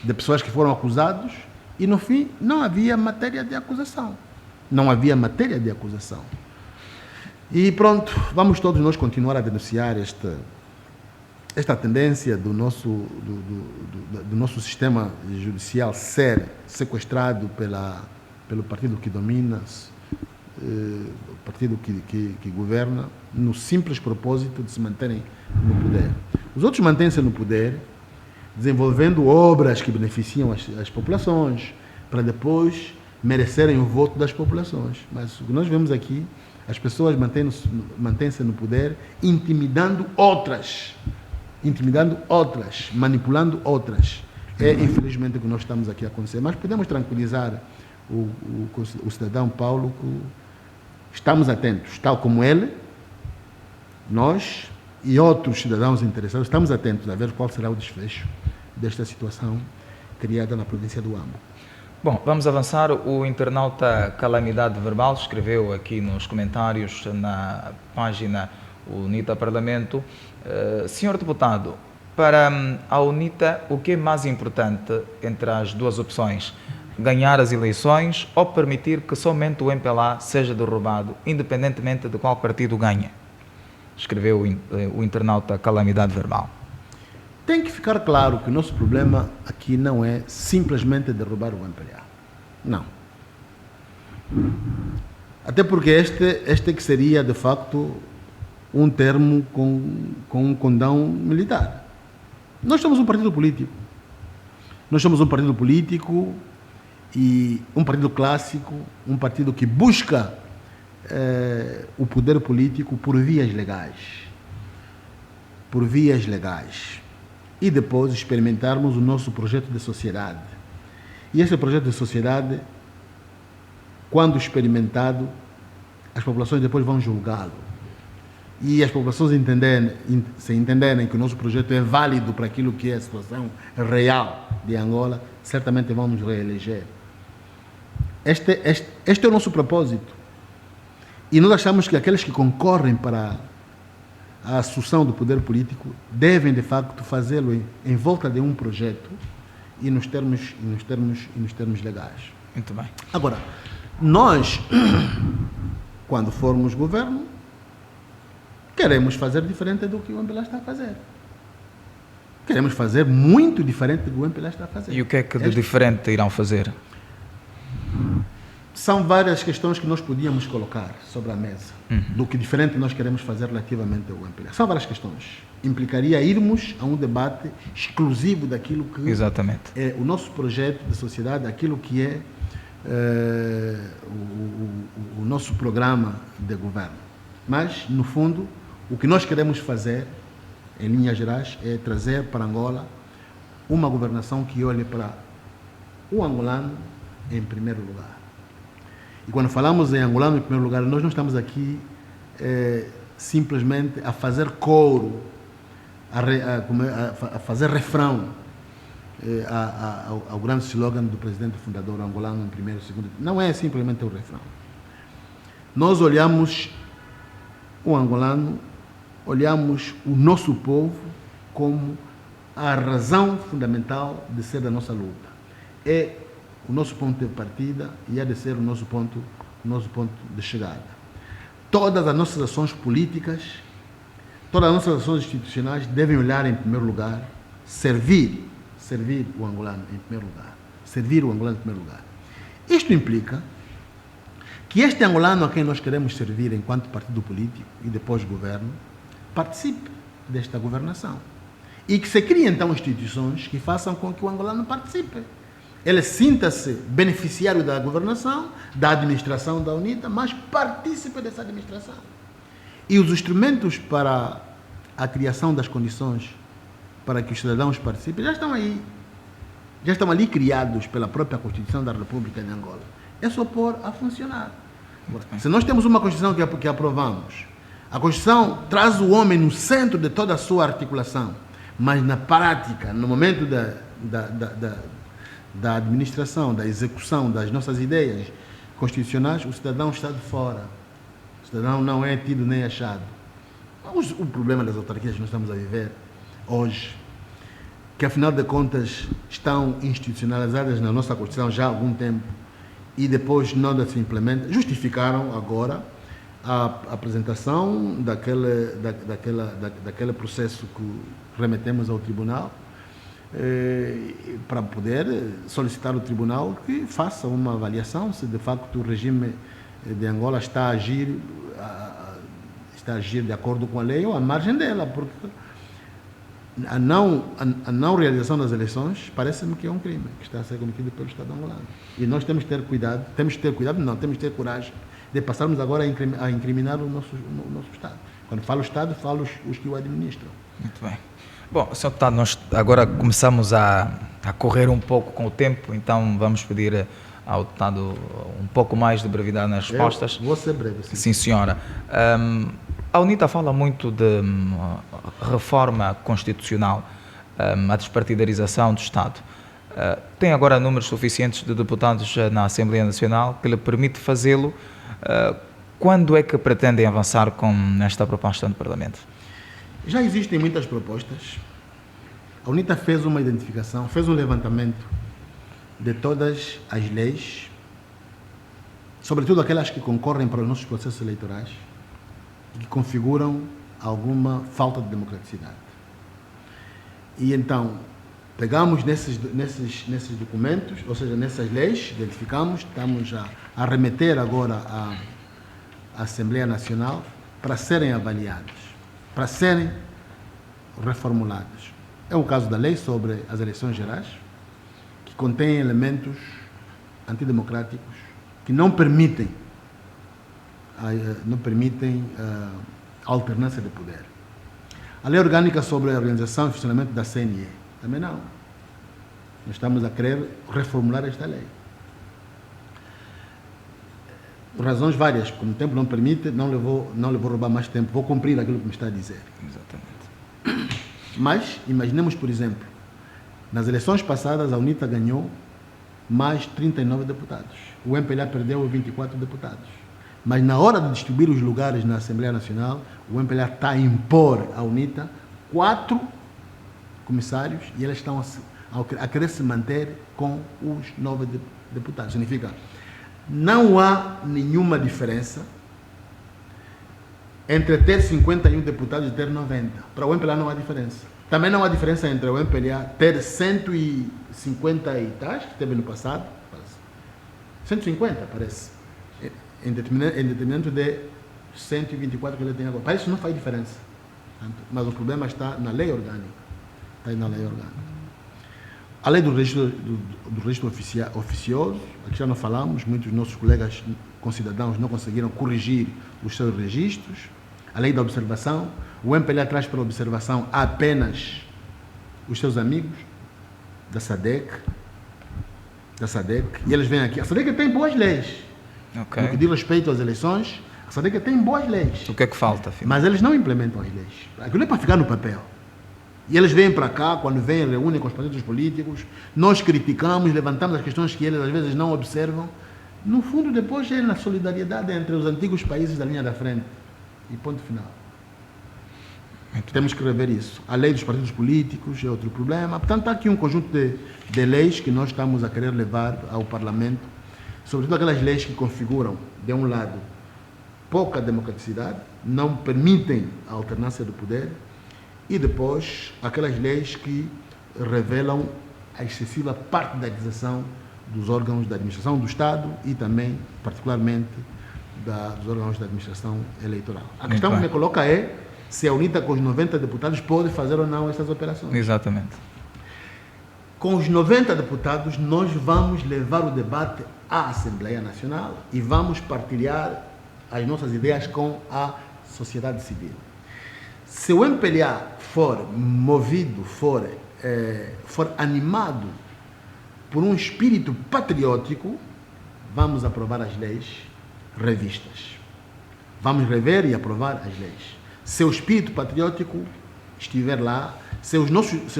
de pessoas que foram acusados e, no fim, não havia matéria de acusação. Não havia matéria de acusação. E pronto, vamos todos nós continuar a denunciar esta tendência do nosso sistema judicial ser sequestrado pelo partido que domina, o partido que governa, no simples propósito de se manterem no poder. Os outros mantêm-se no poder, desenvolvendo obras que beneficiam as populações, para depois merecerem o voto das populações. Mas o que nós vemos aqui, as pessoas mantêm-se no poder, intimidando outras, manipulando outras. É, infelizmente, o que nós estamos aqui a acontecer. Mas podemos tranquilizar o cidadão Paulo que estamos atentos, tal como ele, nós e outros cidadãos interessados, estamos atentos a ver qual será o desfecho desta situação criada na província do Ambo. Bom, vamos avançar. O internauta Calamidade Verbal escreveu aqui nos comentários na página UNITA Parlamento: Senhor deputado, para a UNITA, o que é mais importante entre as duas opções? Ganhar as eleições ou permitir que somente o MPLA seja derrubado, independentemente de qual partido ganhe? Escreveu o internauta Calamidade Verbal. tem que ficar claro que o nosso problema aqui não é simplesmente derrubar o MPLA. Não. Até porque este que seria, de facto, um termo com um condão militar. Nós somos um partido político. Nós somos um partido político e um partido clássico, um partido que busca o poder político por vias legais. Por vias legais. E depois experimentarmos o nosso projeto de sociedade. E esse projeto de sociedade, quando experimentado, as populações depois vão julgá-lo. E as populações se entenderem que o nosso projeto é válido para aquilo que é a situação real de Angola, certamente vão nos reeleger. Este é o nosso propósito. E nós achamos que aqueles que concorrem para a assunção do poder político devem, de facto, fazê-lo em volta de um projeto e nos termos legais. Muito bem. Agora, nós, quando formos governo, queremos fazer diferente do que o MPLA está a fazer. Queremos fazer muito diferente do que o MPLA está a fazer. E o que é que de diferente irão fazer? São várias questões que nós podíamos colocar sobre a mesa, do que diferente nós queremos fazer relativamente ao MPLA. São várias questões. Implicaria irmos a um debate exclusivo daquilo que Exatamente. é o nosso projeto de sociedade, aquilo que é o nosso programa de governo. Mas, no fundo, o que nós queremos fazer, em linhas gerais, é trazer para Angola uma governação que olhe para o angolano em primeiro lugar. E quando falamos em angolano em primeiro lugar, nós não estamos aqui simplesmente a fazer coro, a fazer refrão ao grande slogan do presidente fundador angolano em primeiro e segundo. Não é simplesmente o refrão. Nós olhamos o angolano, olhamos o nosso povo como a razão fundamental de ser da nossa luta. É o nosso ponto de partida e há de ser o nosso ponto de chegada. Todas as nossas ações políticas, todas as nossas ações institucionais devem olhar em primeiro lugar, servir o angolano em primeiro lugar. Servir o angolano em primeiro lugar. Isto implica que este angolano a quem nós queremos servir enquanto partido político e depois governo, participe desta governação. E que se criem então instituições que façam com que o angolano participe. Ele sinta-se beneficiário da governação, da administração da UNITA, mas participe dessa administração. E os instrumentos para a criação das condições para que os cidadãos participem já estão aí. Já estão ali criados pela própria Constituição da República de Angola. É só pôr a funcionar. Se nós temos uma Constituição que aprovamos, a Constituição traz o homem no centro de toda a sua articulação, mas na prática, no momento da administração, da execução das nossas ideias constitucionais, o cidadão está de fora. O cidadão não é tido nem achado. O problema das autarquias que nós estamos a viver hoje, que afinal de contas estão institucionalizadas na nossa Constituição já há algum tempo e depois não se implementam, justificaram agora a apresentação daquele processo que remetemos ao Tribunal, para poder solicitar ao Tribunal que faça uma avaliação se de facto o regime de Angola está a agir de acordo com a lei ou à margem dela, porque a não realização das eleições parece-me que é um crime que está a ser cometido pelo Estado angolano. E nós temos que ter cuidado, temos que ter coragem de passarmos agora a incriminar o nosso Estado. Quando falo Estado, falo os que o administram. Muito bem. Bom, Sr. Deputado, nós agora começamos a correr um pouco com o tempo, então vamos pedir ao deputado um pouco mais de brevidade nas respostas. Vou ser breve, sim. Sim, senhora. A UNITA fala muito de reforma constitucional, a despartidarização do Estado. Tem agora números suficientes de deputados na Assembleia Nacional que lhe permite fazê-lo. Quando é que pretendem avançar com esta proposta no Parlamento? Já existem muitas propostas. A UNITA fez uma identificação, fez um levantamento de todas as leis, sobretudo aquelas que concorrem para os nossos processos eleitorais e que configuram alguma falta de democraticidade. E então, pegamos nesses documentos, ou seja, nessas leis, identificamos, estamos a remeter agora à Assembleia Nacional para serem avaliados, para serem reformulados. É o caso da lei sobre as eleições gerais, que contém elementos antidemocráticos que não permitem a alternância de poder. A lei orgânica sobre a organização e funcionamento da CNE, também não. Nós estamos a querer reformular esta lei. Por razões várias, como o tempo não permite, não lhe vou roubar mais tempo, vou cumprir aquilo que me está a dizer. Exatamente. Mas, imaginemos, por exemplo, nas eleições passadas a UNITA ganhou mais 39 deputados. O MPLA perdeu 24 deputados. Mas na hora de distribuir os lugares na Assembleia Nacional, o MPLA está a impor à UNITA 4 comissários e eles estão a querer se manter com os 9 deputados. Significa, não há nenhuma diferença entre ter 51 deputados e ter 90. Para o MPLA não há diferença. Também não há diferença entre o MPLA ter 150 e tais, que teve no passado, 150 parece, em detrimento de 124 que ele tem agora. Para isso não faz diferença. Mas o problema está na lei orgânica. Está aí na lei orgânica. A lei do registro oficioso, aqui já não falamos, muitos dos nossos colegas concidadãos não conseguiram corrigir os seus registros. A lei da observação, o MPLA traz para a observação apenas os seus amigos da SADC, e eles vêm aqui. A SADC tem boas leis. Okay. No que diz respeito às eleições, a SADC tem boas leis. O que é que falta, afinal? Mas eles não implementam as leis. Aquilo é para ficar no papel. E eles vêm para cá, quando vêm, reúnem com os partidos políticos, nós criticamos, levantamos as questões que eles às vezes não observam. No fundo, depois é na solidariedade entre os antigos países da linha da frente. E ponto final. Temos que rever isso. A lei dos partidos políticos é outro problema. Portanto, há aqui um conjunto de leis que nós estamos a querer levar ao Parlamento, sobretudo aquelas leis que configuram, de um lado, pouca democraticidade, não permitem a alternância do poder, e depois aquelas leis que revelam a excessiva partidarização dos órgãos da administração do Estado e também, particularmente, dos órgãos da administração eleitoral. A questão que me coloca é se a UNITA com os 90 deputados pode fazer ou não essas operações. Exatamente. Com os 90 deputados, nós vamos levar o debate à Assembleia Nacional e vamos partilhar as nossas ideias com a sociedade civil. Se o MPLA for movido, for animado por um espírito patriótico, vamos aprovar as leis revistas. Vamos rever e aprovar as leis. Se o espírito patriótico estiver lá, se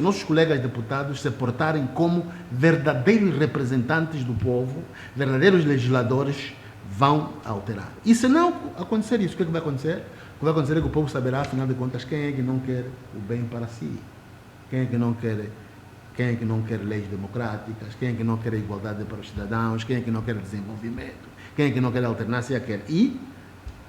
nossos colegas deputados se portarem como verdadeiros representantes do povo, verdadeiros legisladores, vão alterar. E se não acontecer isso, o que vai acontecer? O que vai acontecer é que o povo saberá, afinal de contas, quem é que não quer o bem para si, quem é que não quer leis democráticas, quem é que não quer a igualdade para os cidadãos, quem é que não quer desenvolvimento, quem é que não quer alternância, quer. E,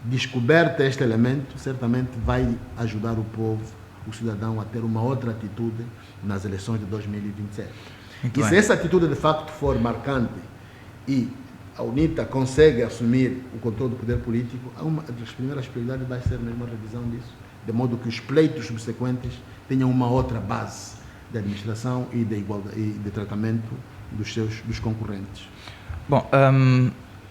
descoberta este elemento, certamente vai ajudar o povo, o cidadão, a ter uma outra atitude nas eleições de 2027. E se essa atitude de facto for marcante e a UNITA consegue assumir o controle do poder político, uma das primeiras prioridades vai ser mesmo a revisão disso, de modo que os pleitos subsequentes tenham uma outra base de administração e de igualdade e de tratamento dos concorrentes. Bom,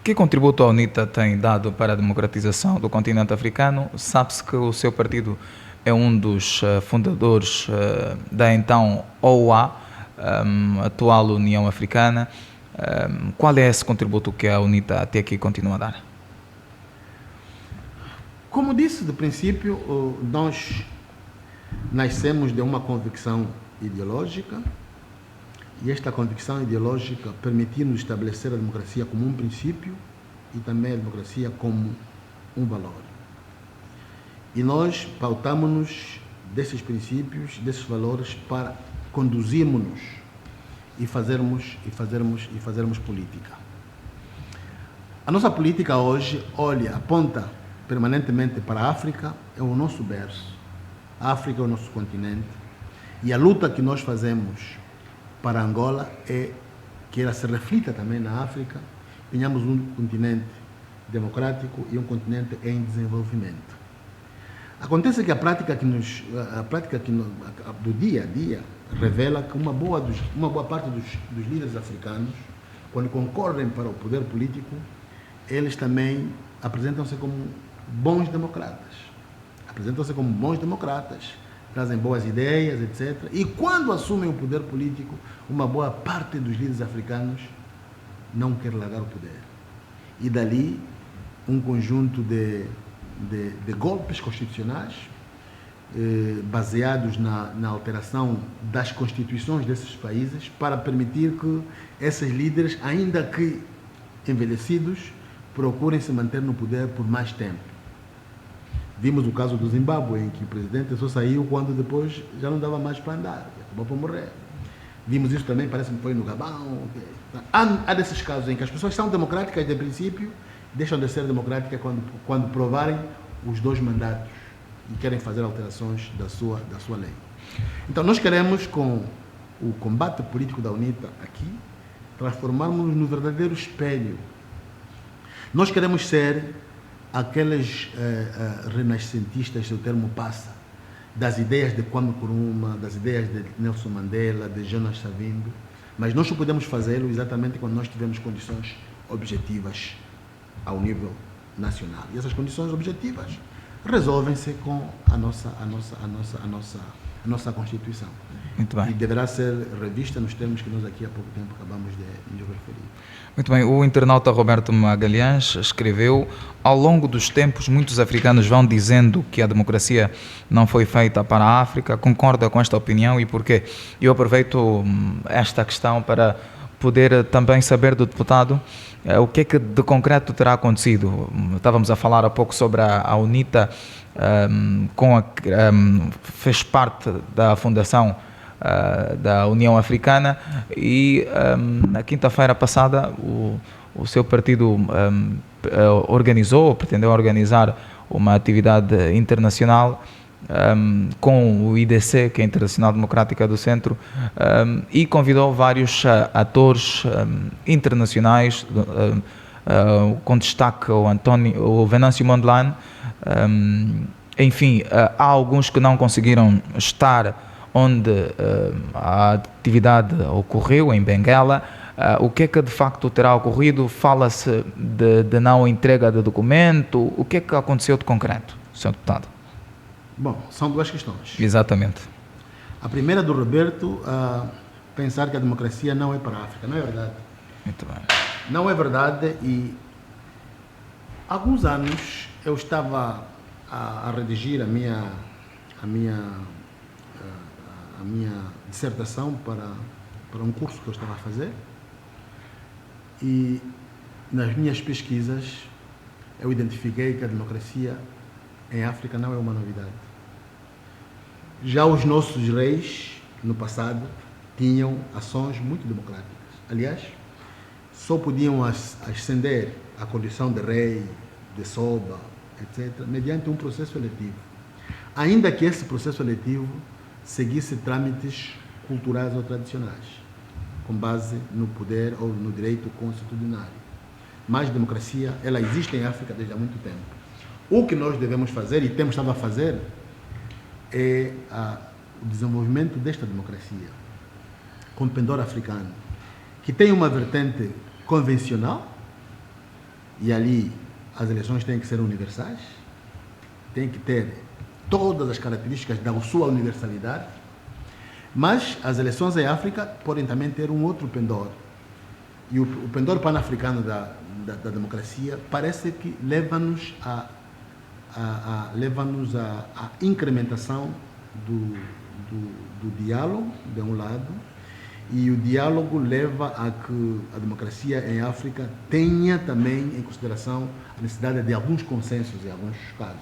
que contributo a UNITA tem dado para a democratização do continente africano? Sabe-se que o seu partido é um dos fundadores da então OUA, atual União Africana. Qual é esse contributo que a UNITA até aqui continua a dar? Como disse de princípio, nós nascemos de uma convicção ideológica e esta convicção ideológica permitiu-nos estabelecer a democracia como um princípio e também a democracia como um valor. E nós pautamos-nos desses princípios, desses valores para conduzirmos-nos e fazermos política. A nossa política hoje aponta permanentemente para a África, é o nosso berço. A África é o nosso continente. E a luta que nós fazemos para Angola é que ela se reflita também na África, tenhamos um continente democrático e um continente em desenvolvimento. Acontece que a prática do dia a dia revela que uma boa parte dos líderes africanos, quando concorrem para o poder político, eles também apresentam-se como bons democratas. Trazem boas ideias, etc. E quando assumem o poder político, uma boa parte dos líderes africanos não quer largar o poder. E dali, um conjunto de golpes constitucionais baseados na alteração das constituições desses países para permitir que esses líderes, ainda que envelhecidos, procurem se manter no poder por mais tempo. Vimos o caso do Zimbábue, em que o presidente só saiu quando depois já não dava mais para andar, acabou por morrer. Vimos isso também, parece que foi no Gabão. Há desses casos em que as pessoas são democráticas de princípio, deixam de ser democráticas quando provarem os 2 mandatos e querem fazer alterações da sua lei. Então, nós queremos, com o combate político da UNITA aqui, transformarmos-nos no verdadeiro espelho. Nós queremos ser aqueles renascentistas, se o termo passa, das ideias de Kwame Nkrumah, das ideias de Nelson Mandela, de Jonas Savimbi, mas nós só podemos fazê-lo exatamente quando nós tivermos condições objetivas ao nível nacional. E essas condições objetivas resolvem-se com a nossa Constituição. Muito bem. E deverá ser revista nos termos que nós aqui há pouco tempo acabamos de referir. Muito bem, o internauta Roberto Magalhães escreveu: ao longo dos tempos, muitos africanos vão dizendo que a democracia não foi feita para a África. Concorda com esta opinião e porquê? Eu aproveito esta questão para poder também saber do deputado o que é que de concreto terá acontecido. Estávamos a falar há pouco sobre a UNITA, fez parte da fundação da União Africana e na quinta-feira passada o seu partido pretendeu organizar uma atividade internacional com o IDC, que é a Internacional Democrática do Centro, e convidou vários atores internacionais, com destaque o Venâncio Mondlane. Enfim, há alguns que não conseguiram estar onde a atividade ocorreu, em Benguela. O que é que de facto terá ocorrido? Fala-se de não entrega de documento. O que é que aconteceu de concreto, Sr. Deputado? Bom, são 2 questões. Exatamente. A primeira do Roberto, pensar que a democracia não é para a África. Não é verdade. Muito bem. Não é verdade, e há alguns anos eu estava a redigir a minha dissertação para um curso que eu estava a fazer, e nas minhas pesquisas eu identifiquei que a democracia em África não é uma novidade. Já os nossos reis, no passado, tinham ações muito democráticas. Aliás, só podiam ascender à condição de rei, de soba, etc., mediante um processo eletivo. Ainda que esse processo eletivo seguisse trâmites culturais ou tradicionais, com base no poder ou no direito constitucionário. Mas a democracia, ela existe em África desde há muito tempo. O que nós devemos fazer, e temos estado a fazer, é o desenvolvimento desta democracia com pendor africano, que tem uma vertente convencional, e ali as eleições têm que ser universais, têm que ter todas as características da sua universalidade, mas as eleições em África podem também ter um outro pendor. E o pendor pan-africano da democracia parece que leva-nos à incrementação do diálogo, de um lado, e o diálogo leva a que a democracia em África tenha também em consideração a necessidade de alguns consensos em alguns casos.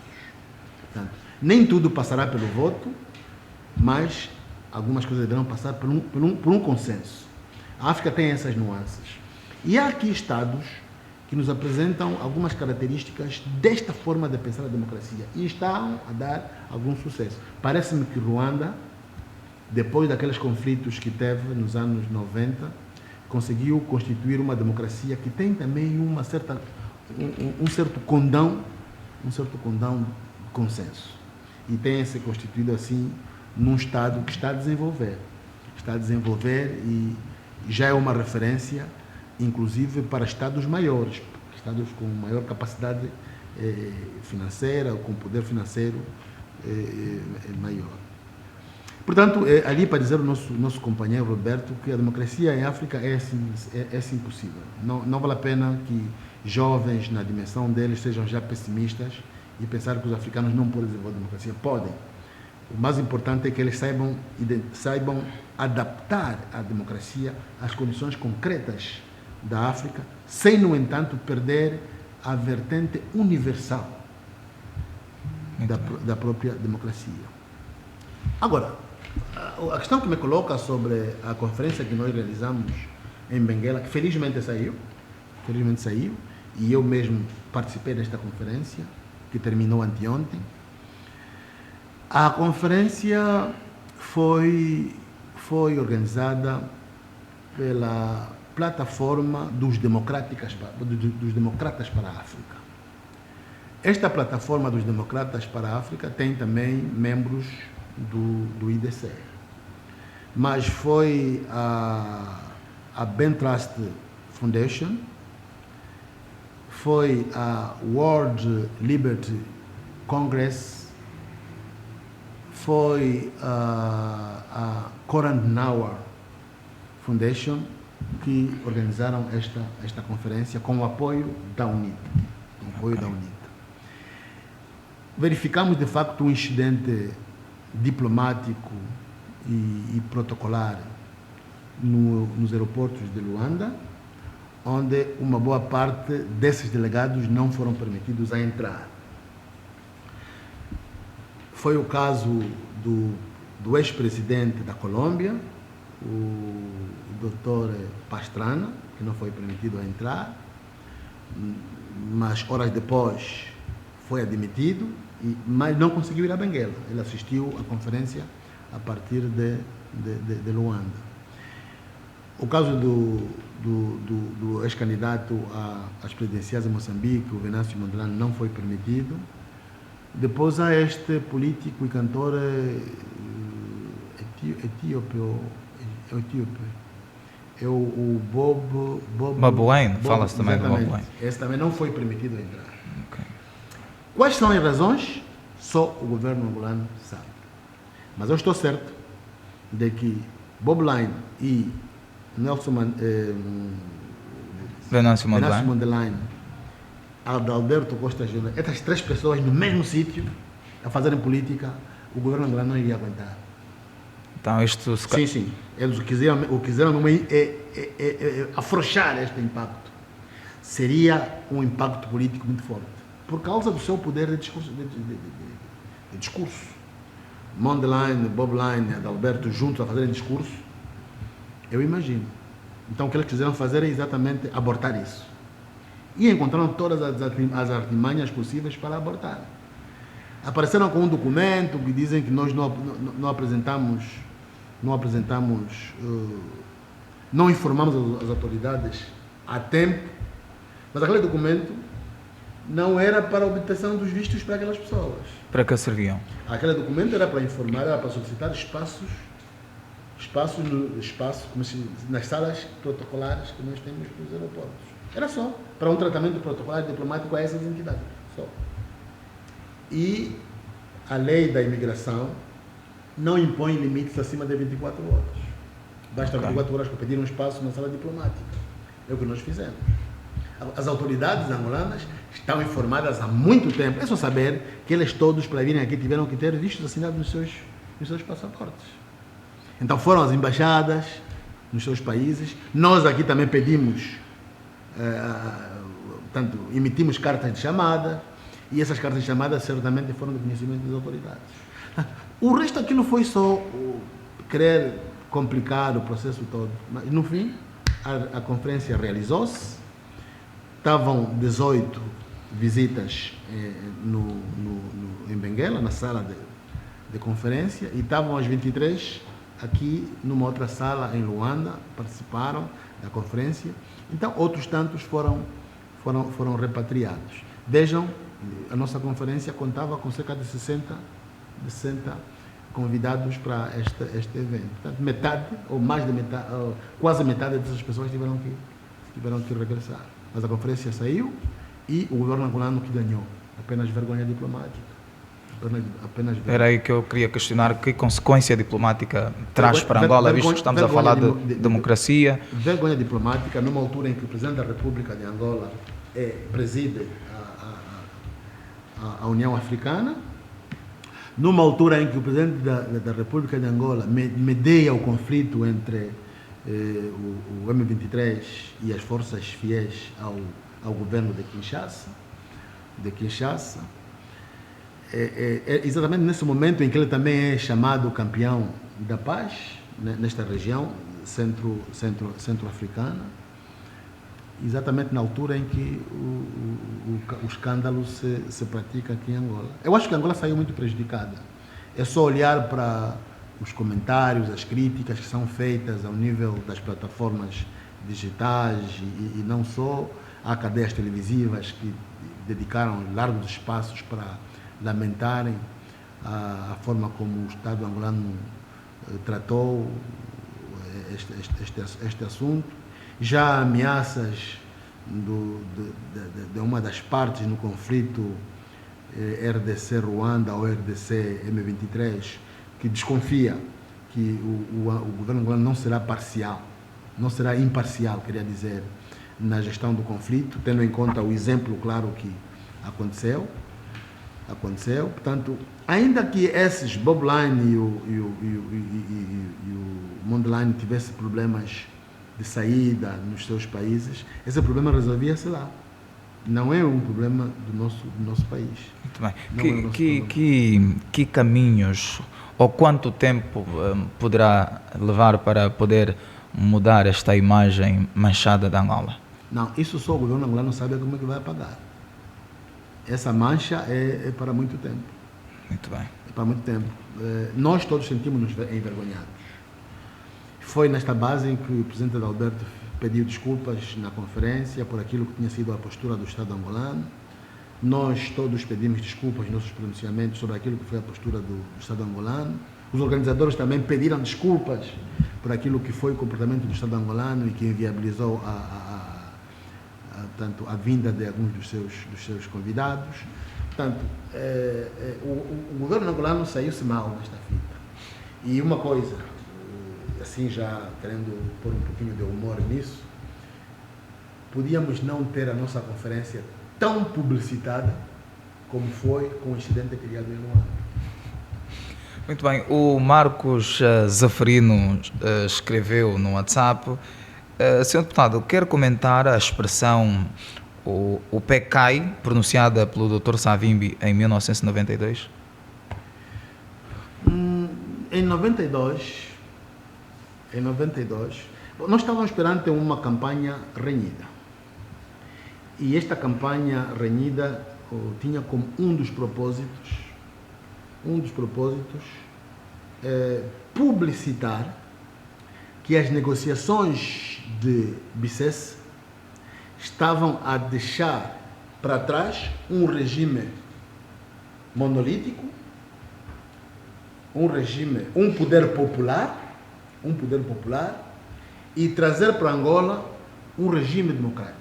Portanto, nem tudo passará pelo voto, mas algumas coisas deverão passar por um consenso. A África tem essas nuances. E há aqui estados que nos apresentam algumas características desta forma de pensar a democracia e estão a dar algum sucesso. Parece-me que Ruanda depois daqueles conflitos que teve nos anos 90, conseguiu constituir uma democracia que tem também um certo condão de consenso. E tem se constituído assim num Estado que está a desenvolver. Está a desenvolver e já é uma referência, inclusive para Estados maiores, Estados com maior capacidade financeira, com poder financeiro maior. Portanto, ali para dizer ao nosso companheiro Roberto que a democracia em África é assim possível. Não vale a pena que jovens, na dimensão deles, sejam já pessimistas e pensar que os africanos não podem desenvolver democracia. Podem. O mais importante é que eles saibam adaptar a democracia às condições concretas da África, sem, no entanto, perder a vertente universal da própria democracia. Agora, a questão que me coloca sobre a conferência que nós realizamos em Benguela, que felizmente saiu, e eu mesmo participei desta conferência, que terminou anteontem. A conferência foi organizada pela plataforma dos democratas para a África. Esta plataforma dos democratas para a África tem também membros do IDC, mas foi a Ben Trust Foundation, foi a World Liberty Congress, foi a Konrad Adenauer Foundation que organizaram esta conferência com o apoio da UNITA. Verificamos de facto um incidente diplomático e protocolar nos aeroportos de Luanda, onde uma boa parte desses delegados não foram permitidos a entrar. Foi o caso do ex-presidente da Colômbia, o Dr. Pastrana, que não foi permitido a entrar, mas horas depois foi admitido, mas não conseguiu ir a Benguela. Ele assistiu à conferência a partir de Luanda. O caso do ex-candidato às presidenciais em Moçambique, o Venâncio Mondlane, não foi permitido. Depois há este político e cantor etíope, é o Bobi Wine, fala-se também do Bobi Wine. Esse também não foi permitido entrar. Okay. Quais são as razões? Só o governo angolano sabe. Mas eu estou certo de que Bobi Wine e Venâncio Mondlane, Adalberto Costa Júnior, essas três pessoas no mesmo sítio a fazerem política, o governo angolano não iria aguentar. Então isto... Sim. Eles o quiseram afrouxar este impacto. Seria um impacto político muito forte, por causa do seu poder de discurso. Mondlane, Bobi Wine e Adalberto juntos a fazerem discurso, eu imagino. Então o que eles quiseram fazer é exatamente abortar isso. E encontraram todas as artimanhas possíveis para abortar. Apareceram com um documento que dizem que nós não informamos as autoridades a tempo, mas aquele documento não era para a obtenção dos vistos para aquelas pessoas. Para que serviam? Aquele documento era para informar, era para solicitar espaços como nas salas protocolares que nós temos nos aeroportos. Era só para um tratamento protocolar diplomático a essas entidades. Só. E a lei da imigração não impõe limites acima de 24 horas. Basta 24 horas para pedir um espaço na sala diplomática. É o que nós fizemos. As autoridades angolanas estão informadas há muito tempo. É só saber que eles todos, para virem aqui, tiveram que ter vistos assinados nos seus passaportes. Então foram às embaixadas nos seus países. Nós aqui também pedimos, portanto, emitimos cartas de chamada, e essas cartas de chamada certamente foram do conhecimento das autoridades. O resto aquilo foi só querer complicar o processo todo. Mas, no fim, a conferência realizou-se. Estavam 18 visitas em Benguela, na sala de conferência, e estavam as 23 aqui numa outra sala em Luanda, participaram da conferência. Então, outros tantos foram repatriados. Vejam, a nossa conferência contava com cerca de 60 convidados para este evento. Portanto, metade, ou mais de metade, ou quase metade dessas pessoas tiveram que regressar. Mas a conferência saiu e o governo angolano que ganhou. Apenas vergonha diplomática. Apenas vergonha. Era aí que eu queria questionar que consequência diplomática traz para Angola, visto que estamos a falar de democracia. Vergonha diplomática numa altura em que o Presidente da República de Angola preside a União Africana, numa altura em que o Presidente da República de Angola medeia o conflito entre o M23 e as forças fiéis ao governo de Kinshasa, exatamente nesse momento em que ele também é chamado campeão da paz, né, nesta região centro-africana, exatamente na altura em que o escândalo se pratica aqui em Angola. Eu acho que Angola saiu muito prejudicada. É só olhar para os comentários, as críticas que são feitas ao nível das plataformas digitais e não só. Há cadeias televisivas que dedicaram largos espaços para lamentarem a forma como o Estado angolano tratou este assunto. Já há ameaças de uma das partes no conflito RDC-Ruanda ou RDC-M23, que desconfia que o governo angolano não será parcial, não será imparcial, queria dizer, na gestão do conflito, tendo em conta o exemplo claro que aconteceu. Portanto, ainda que esses Bob Line e o Mondlane tivessem problemas de saída nos seus países, esse problema resolvia-se lá. Não é um problema do nosso país. Muito bem. Que caminhos ou quanto tempo poderá levar para poder mudar esta imagem manchada da Angola? Não, isso só o governo angolano sabe como é que vai apagar. Essa mancha é para muito tempo. Muito bem. É para muito tempo. Nós todos sentimos-nos envergonhados. Foi nesta base em que o presidente Adalberto pediu desculpas na conferência por aquilo que tinha sido a postura do Estado angolano. Nós todos pedimos desculpas nos nossos pronunciamentos sobre aquilo que foi a postura do Estado angolano. Os organizadores também pediram desculpas por aquilo que foi o comportamento do Estado angolano e que inviabilizou tanto a vinda de alguns dos seus convidados. Portanto, o governo angolano saiu-se mal nesta fita. E uma coisa, assim já querendo pôr um pouquinho de humor nisso, podíamos não ter a nossa conferência tão publicitada como foi com o incidente criado em Luanda. Muito bem, o Marcos Zafarino escreveu no WhatsApp: Sr. Deputado, quer comentar a expressão o pé cai, pronunciada pelo Dr. Savimbi em 1992? Em 92, nós estávamos perante uma campanha renhida. E esta campanha renhida tinha como um dos propósitos publicitar que as negociações de Bicesse estavam a deixar para trás um regime monolítico, um poder popular, e trazer para Angola um regime democrático,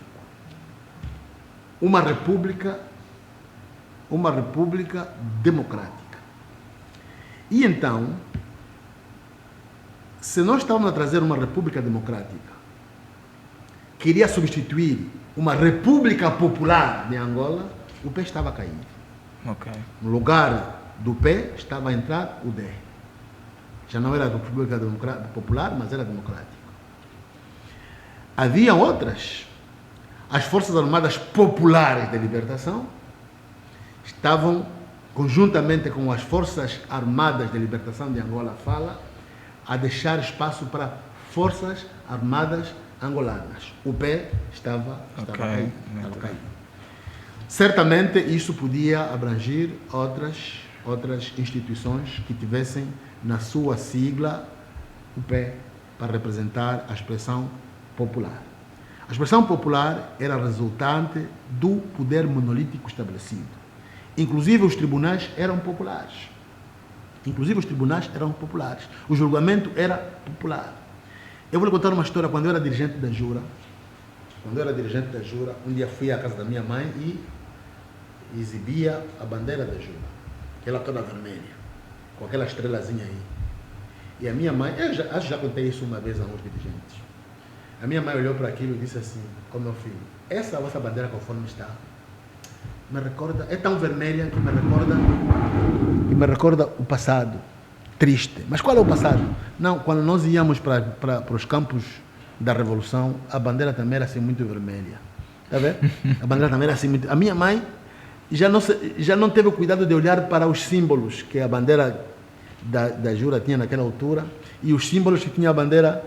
uma república democrática. E então, se nós estávamos a trazer uma república democrática, queria substituir uma república popular de Angola, o pé estava caído. Okay. No lugar do pé estava a entrar o D. Já não era a república popular, mas era democrática. Havia outras. As Forças Armadas Populares de Libertação estavam, conjuntamente com as Forças Armadas de Libertação de Angola, a deixar espaço para Forças Armadas Angolanas. O pé estava caído. Certamente isso podia abranger outras instituições que tivessem na sua sigla o pé para representar a expressão popular. A expressão popular era resultante do poder monolítico estabelecido. Inclusive os tribunais eram populares. O julgamento era popular. Eu vou lhe contar uma história. Quando eu era dirigente da Jura, um dia fui à casa da minha mãe e exibia a bandeira da Jura, aquela toda vermelha, com aquela estrelazinha aí. E a minha mãe, acho que já contei isso uma vez a uns dirigentes. A minha mãe olhou para aquilo e disse assim: "Ó meu filho, essa vossa bandeira conforme está, me recorda, é tão vermelha que me recorda o passado, triste." Mas qual é o passado? Não, quando nós íamos para os campos da Revolução, a bandeira também era assim muito vermelha. Está vendo? A bandeira também era assim muito... A minha mãe já não teve o cuidado de olhar para os símbolos que a bandeira da Jura tinha naquela altura e os símbolos que tinha a bandeira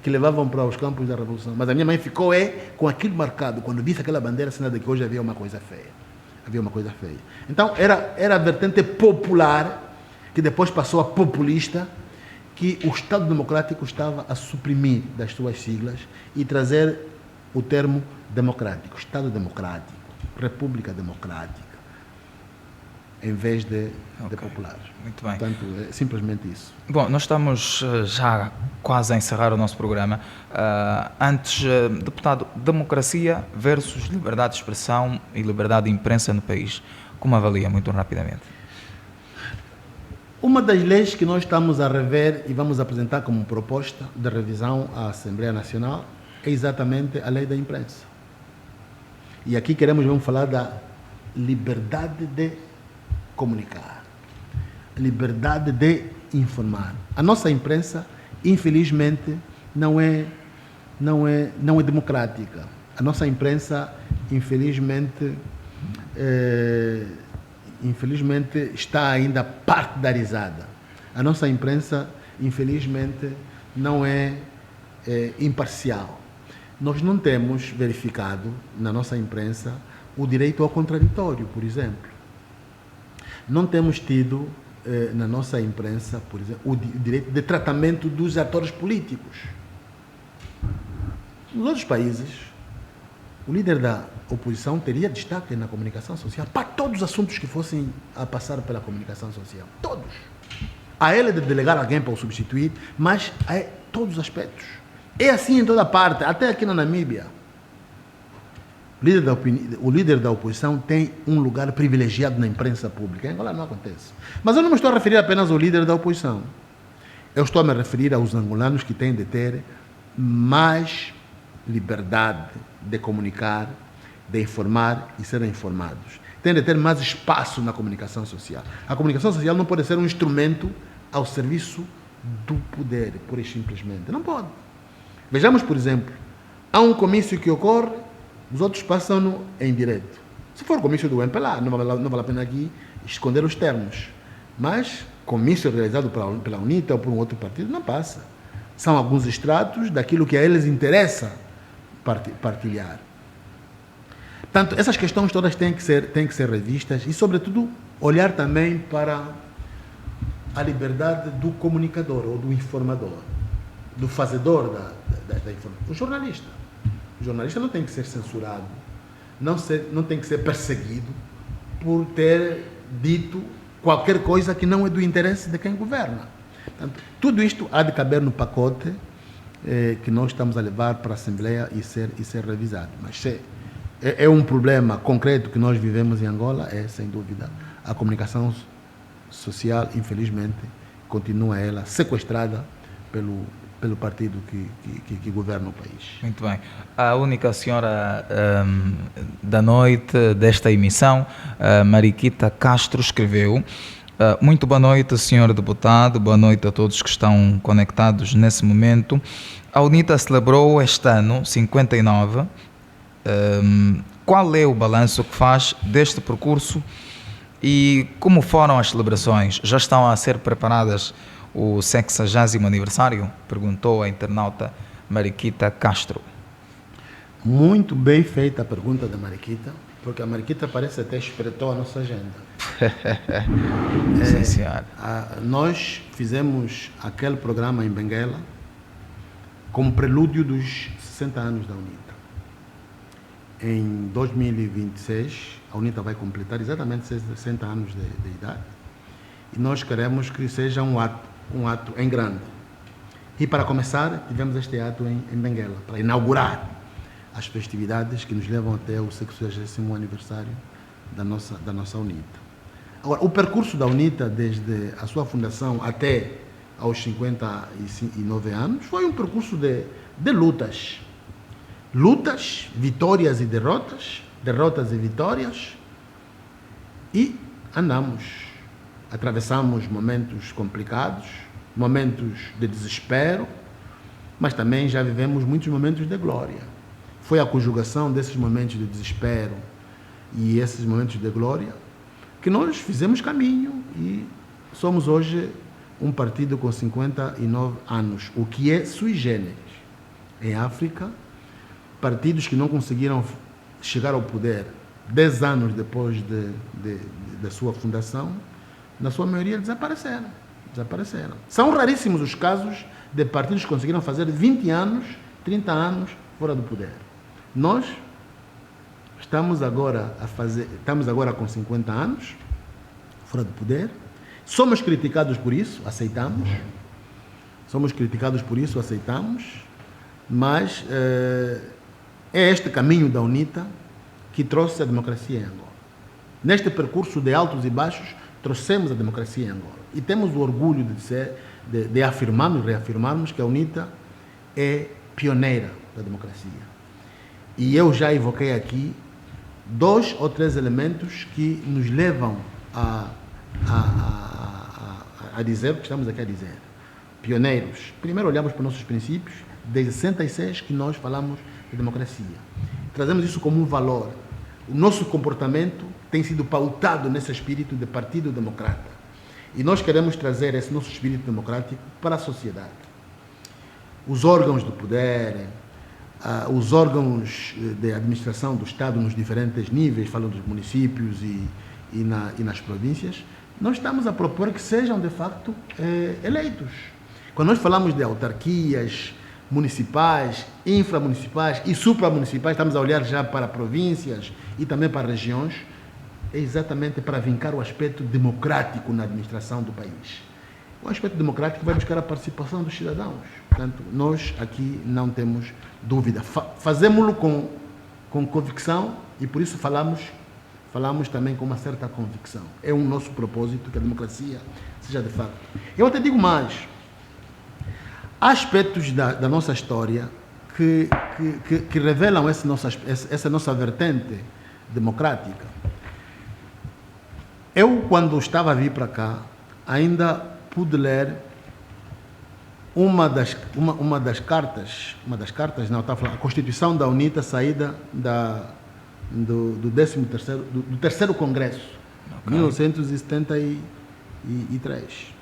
que levavam para os campos da Revolução. Mas a minha mãe ficou com aquilo marcado. Quando visse aquela bandeira, sinal de que hoje havia uma coisa feia. Então, era a vertente popular, que depois passou a populista, que o Estado Democrático estava a suprimir das suas siglas e trazer o termo democrático, Estado Democrático, República Democrática, em vez de popular. Muito bem. Portanto, é simplesmente isso. Bom, nós estamos já quase a encerrar o nosso programa. Antes, deputado, democracia versus liberdade de expressão e liberdade de imprensa no país. Como avalia, muito rapidamente? Uma das leis que nós estamos a rever e vamos apresentar como proposta de revisão à Assembleia Nacional é exatamente a lei da imprensa. E aqui vamos falar da liberdade de comunicar, liberdade de informar. A nossa imprensa, infelizmente, não é democrática. A nossa imprensa, infelizmente, está ainda partidarizada. A nossa imprensa, infelizmente, não é imparcial. Nós não temos verificado na nossa imprensa o direito ao contraditório, por exemplo. Não temos tido na nossa imprensa, por exemplo, o direito de tratamento dos atores políticos. Nos outros países, o líder da oposição teria destaque na comunicação social para todos os assuntos que fossem a passar pela comunicação social. Todos. A ele de delegar alguém para o substituir, mas a todos os aspectos. É assim em toda parte, até aqui na Namíbia. O líder da oposição tem um lugar privilegiado na imprensa pública. Em Angola não acontece. Mas eu não me estou a referir apenas ao líder da oposição. Eu estou a me referir aos angolanos que têm de ter mais liberdade de comunicar, de informar e serem informados. Têm de ter mais espaço na comunicação social. A comunicação social não pode ser um instrumento ao serviço do poder, pura e simplesmente. Não pode. Vejamos, por exemplo, há um comício que ocorre, os outros passam-no em direto. Se for o comício do MPLA, não vale a pena aqui esconder os termos. Mas comício realizado pela UNITA ou por um outro partido, não passa. São alguns extratos daquilo que a eles interessa partilhar. Portanto, essas questões todas têm que ser revistas e, sobretudo, olhar também para a liberdade do comunicador ou do informador, do fazedor da informação. O jornalista não tem que ser censurado, não tem que ser perseguido por ter dito qualquer coisa que não é do interesse de quem governa. Portanto, tudo isto há de caber no pacote que nós estamos a levar para a Assembleia e ser revisado. Mas é um problema concreto que nós vivemos em Angola, sem dúvida, a comunicação social, infelizmente, continua ela sequestrada pelo partido que governa o país. Muito bem. A única senhora da noite desta emissão, Mariquita Castro, escreveu: muito boa noite, senhor deputado, boa noite a todos que estão conectados nesse momento. A UNITA celebrou este ano 59. Qual é o balanço que faz deste percurso e como foram as celebrações? Já estão a ser preparadas o 60º aniversário? Perguntou a internauta Mariquita Castro. Muito bem feita a pergunta da Mariquita, porque a Mariquita parece até espreitou a nossa agenda. Sim, senhor. Nós fizemos aquele programa em Benguela como prelúdio dos 60 anos da UNITA. Em 2026, a UNITA vai completar exatamente 60 anos de idade e nós queremos que seja um ato em grande. E para começar, tivemos este ato em Benguela, para inaugurar as festividades que nos levam até o 60º aniversário da nossa UNITA. Agora, o percurso da UNITA, desde a sua fundação até aos 59 anos, foi um percurso de lutas. Lutas, vitórias e derrotas, derrotas e vitórias, e andamos. Atravessamos momentos complicados, momentos de desespero, mas também já vivemos muitos momentos de glória. Foi a conjugação desses momentos de desespero e esses momentos de glória que nós fizemos caminho e somos hoje um partido com 59 anos, o que é sui generis. Em África, partidos que não conseguiram chegar ao poder 10 anos depois da sua fundação, na sua maioria desapareceram. São raríssimos os casos de partidos que conseguiram fazer 20 anos, 30 anos fora do poder. Nós estamos agora com 50 anos fora do poder. Somos criticados por isso, aceitamos. Mas é este caminho da UNITA que trouxe a democracia em Angola. Neste percurso de altos e baixos, trouxemos a democracia em Angola. E temos o orgulho de afirmarmos, reafirmarmos que a UNITA é pioneira da democracia. E eu já evoquei aqui 2 ou 3 elementos que nos levam a dizer o que estamos aqui a dizer. Pioneiros. Primeiro olhamos para os nossos princípios, desde 66 que nós falamos de democracia. Trazemos isso como um valor. O nosso comportamento tem sido pautado nesse espírito de Partido Democrata. E nós queremos trazer esse nosso espírito democrático para a sociedade. Os órgãos do poder, os órgãos de administração do Estado nos diferentes níveis, falando dos municípios e nas províncias, nós estamos a propor que sejam, de facto, eleitos. Quando nós falamos de autarquias municipais, inframunicipais e supramunicipais, estamos a olhar já para províncias e também para regiões, é exatamente para vincar o aspecto democrático na administração do país. O aspecto democrático vai buscar a participação dos cidadãos. Portanto, nós aqui não temos dúvida. Fazemos-lo com convicção e por isso falamos também com uma certa convicção. É um nosso propósito que a democracia seja de facto. Eu até digo mais. Há aspectos da nossa história que revelam essa nossa vertente democrática. Eu, quando estava a vir para cá, ainda pude ler uma das cartas, não, estava a falar, a Constituição da UNITA, saída do 13º Congresso, okay. 1973,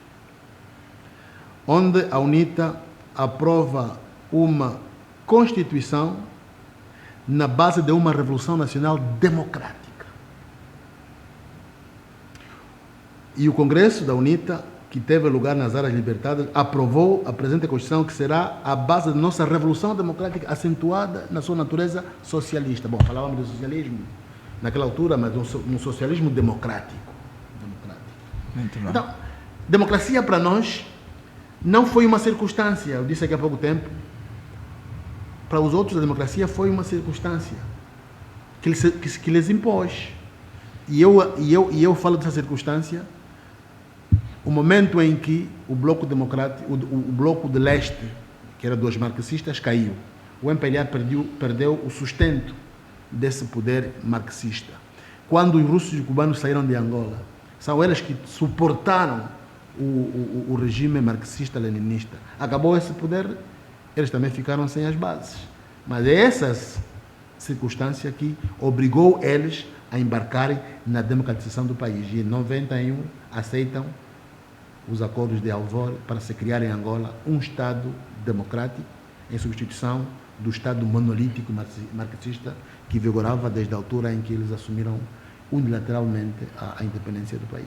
onde a UNITA aprova uma Constituição na base de uma Revolução Nacional democrática. E o Congresso da UNITA, que teve lugar nas áreas libertadas, aprovou a presente Constituição, que será a base da nossa Revolução Democrática, acentuada na sua natureza socialista. Bom, falávamos de socialismo naquela altura, mas um socialismo democrático. Muito bem. Então, democracia para nós não foi uma circunstância, eu disse aqui há pouco tempo. Para os outros, a democracia foi uma circunstância que lhes impôs. E eu falo dessa circunstância, o momento em que o Bloco Democrático, o Bloco de Leste, que era dos marxistas, caiu. O MPLA perdeu o sustento desse poder marxista. Quando os russos e cubanos saíram de Angola, são eles que suportaram o regime marxista-leninista. Acabou esse poder, eles também ficaram sem as bases. Mas é essa circunstância que obrigou eles a embarcarem na democratização do país. E em 91 aceitam os acordos de Alvor para se criar em Angola um Estado democrático em substituição do Estado monolítico marxista que vigorava desde a altura em que eles assumiram unilateralmente à independência do país.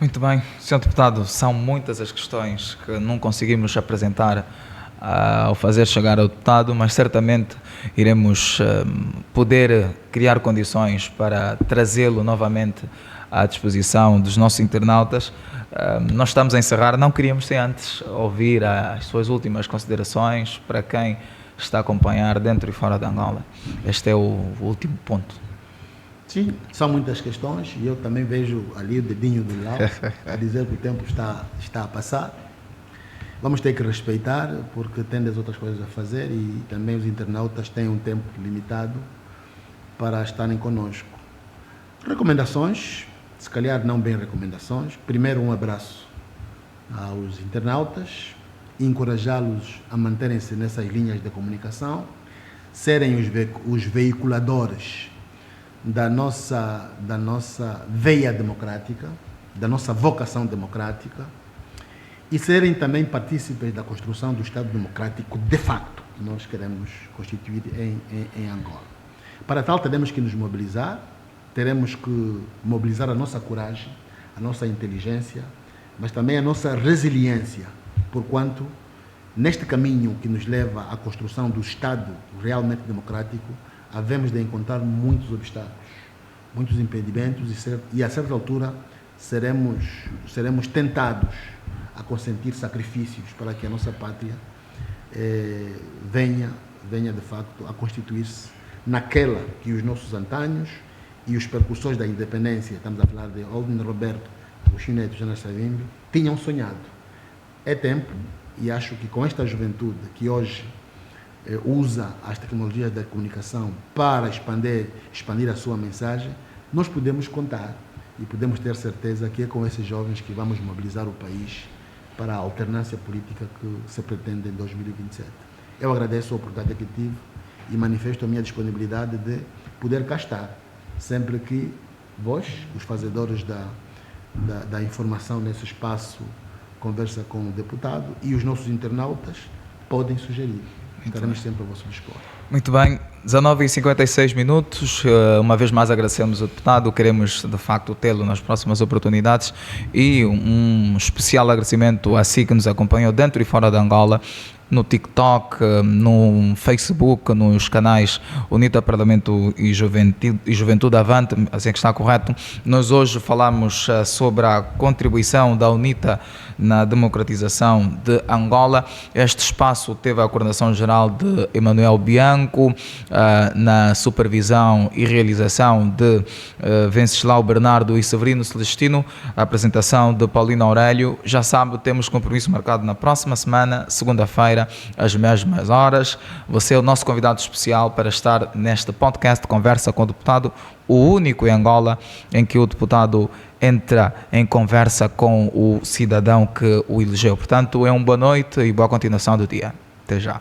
Muito bem, Sr. Deputado, são muitas as questões que não conseguimos apresentar ao fazer chegar ao deputado, mas certamente iremos poder criar condições para trazê-lo novamente à disposição dos nossos internautas. Nós estamos a encerrar, não queríamos sem antes ouvir as suas últimas considerações para quem está a acompanhar dentro e fora de Angola. Este é o último ponto. Sim, são muitas questões e eu também vejo ali o dedinho do Lau a dizer que o tempo está a passar. Vamos ter que respeitar, porque tem as outras coisas a fazer e também os internautas têm um tempo limitado para estarem conosco. Recomendações, se calhar não bem recomendações. Primeiro, um abraço aos internautas, encorajá-los a manterem-se nessas linhas de comunicação, serem os veiculadores da nossa veia democrática, da nossa vocação democrática, e serem também partícipes da construção do Estado democrático de facto que nós queremos constituir em Angola. Para tal, teremos que nos mobilizar, teremos que mobilizar a nossa coragem, a nossa inteligência, mas também a nossa resiliência, porquanto neste caminho que nos leva à construção do Estado realmente democrático, havemos de encontrar muitos obstáculos, muitos impedimentos e a certa altura seremos tentados a consentir sacrifícios para que a nossa pátria venha de facto a constituir-se naquela que os nossos antanhos e os percussores da independência, estamos a falar de Aldrin Roberto, Agostinho Neto e Jonas Savimbi, tinham sonhado. É tempo, e acho que com esta juventude que hoje usa as tecnologias da comunicação para expandir a sua mensagem, nós podemos contar e podemos ter certeza que é com esses jovens que vamos mobilizar o país para a alternância política que se pretende em 2027. Eu agradeço a oportunidade que tive e manifesto a minha disponibilidade de poder cá estar, sempre que vós, os fazedores da informação nesse espaço, conversa com o deputado e os nossos internautas podem sugerir. Estaremos sempre a vosso dispor. Muito bem, 19h56, uma vez mais agradecemos ao deputado, queremos de facto tê-lo nas próximas oportunidades e um especial agradecimento a si que nos acompanhou dentro e fora de Angola, no TikTok, no Facebook, nos canais UNITA Parlamento e Juventude Avante, assim que está correto. Nós hoje falamos sobre a contribuição da UNITA na democratização de Angola. Este espaço teve a coordenação geral de Emanuel Bianco, na supervisão e realização de Venceslau Bernardo e Severino Celestino, a apresentação de Paulino Aurélio. Já sabe, temos compromisso marcado na próxima semana, segunda-feira, às mesmas horas. Você é o nosso convidado especial para estar neste podcast Conversa com o Deputado, o único em Angola em que o deputado entra em conversa com o cidadão que o elegeu. Portanto, é uma boa noite e boa continuação do dia. Até já.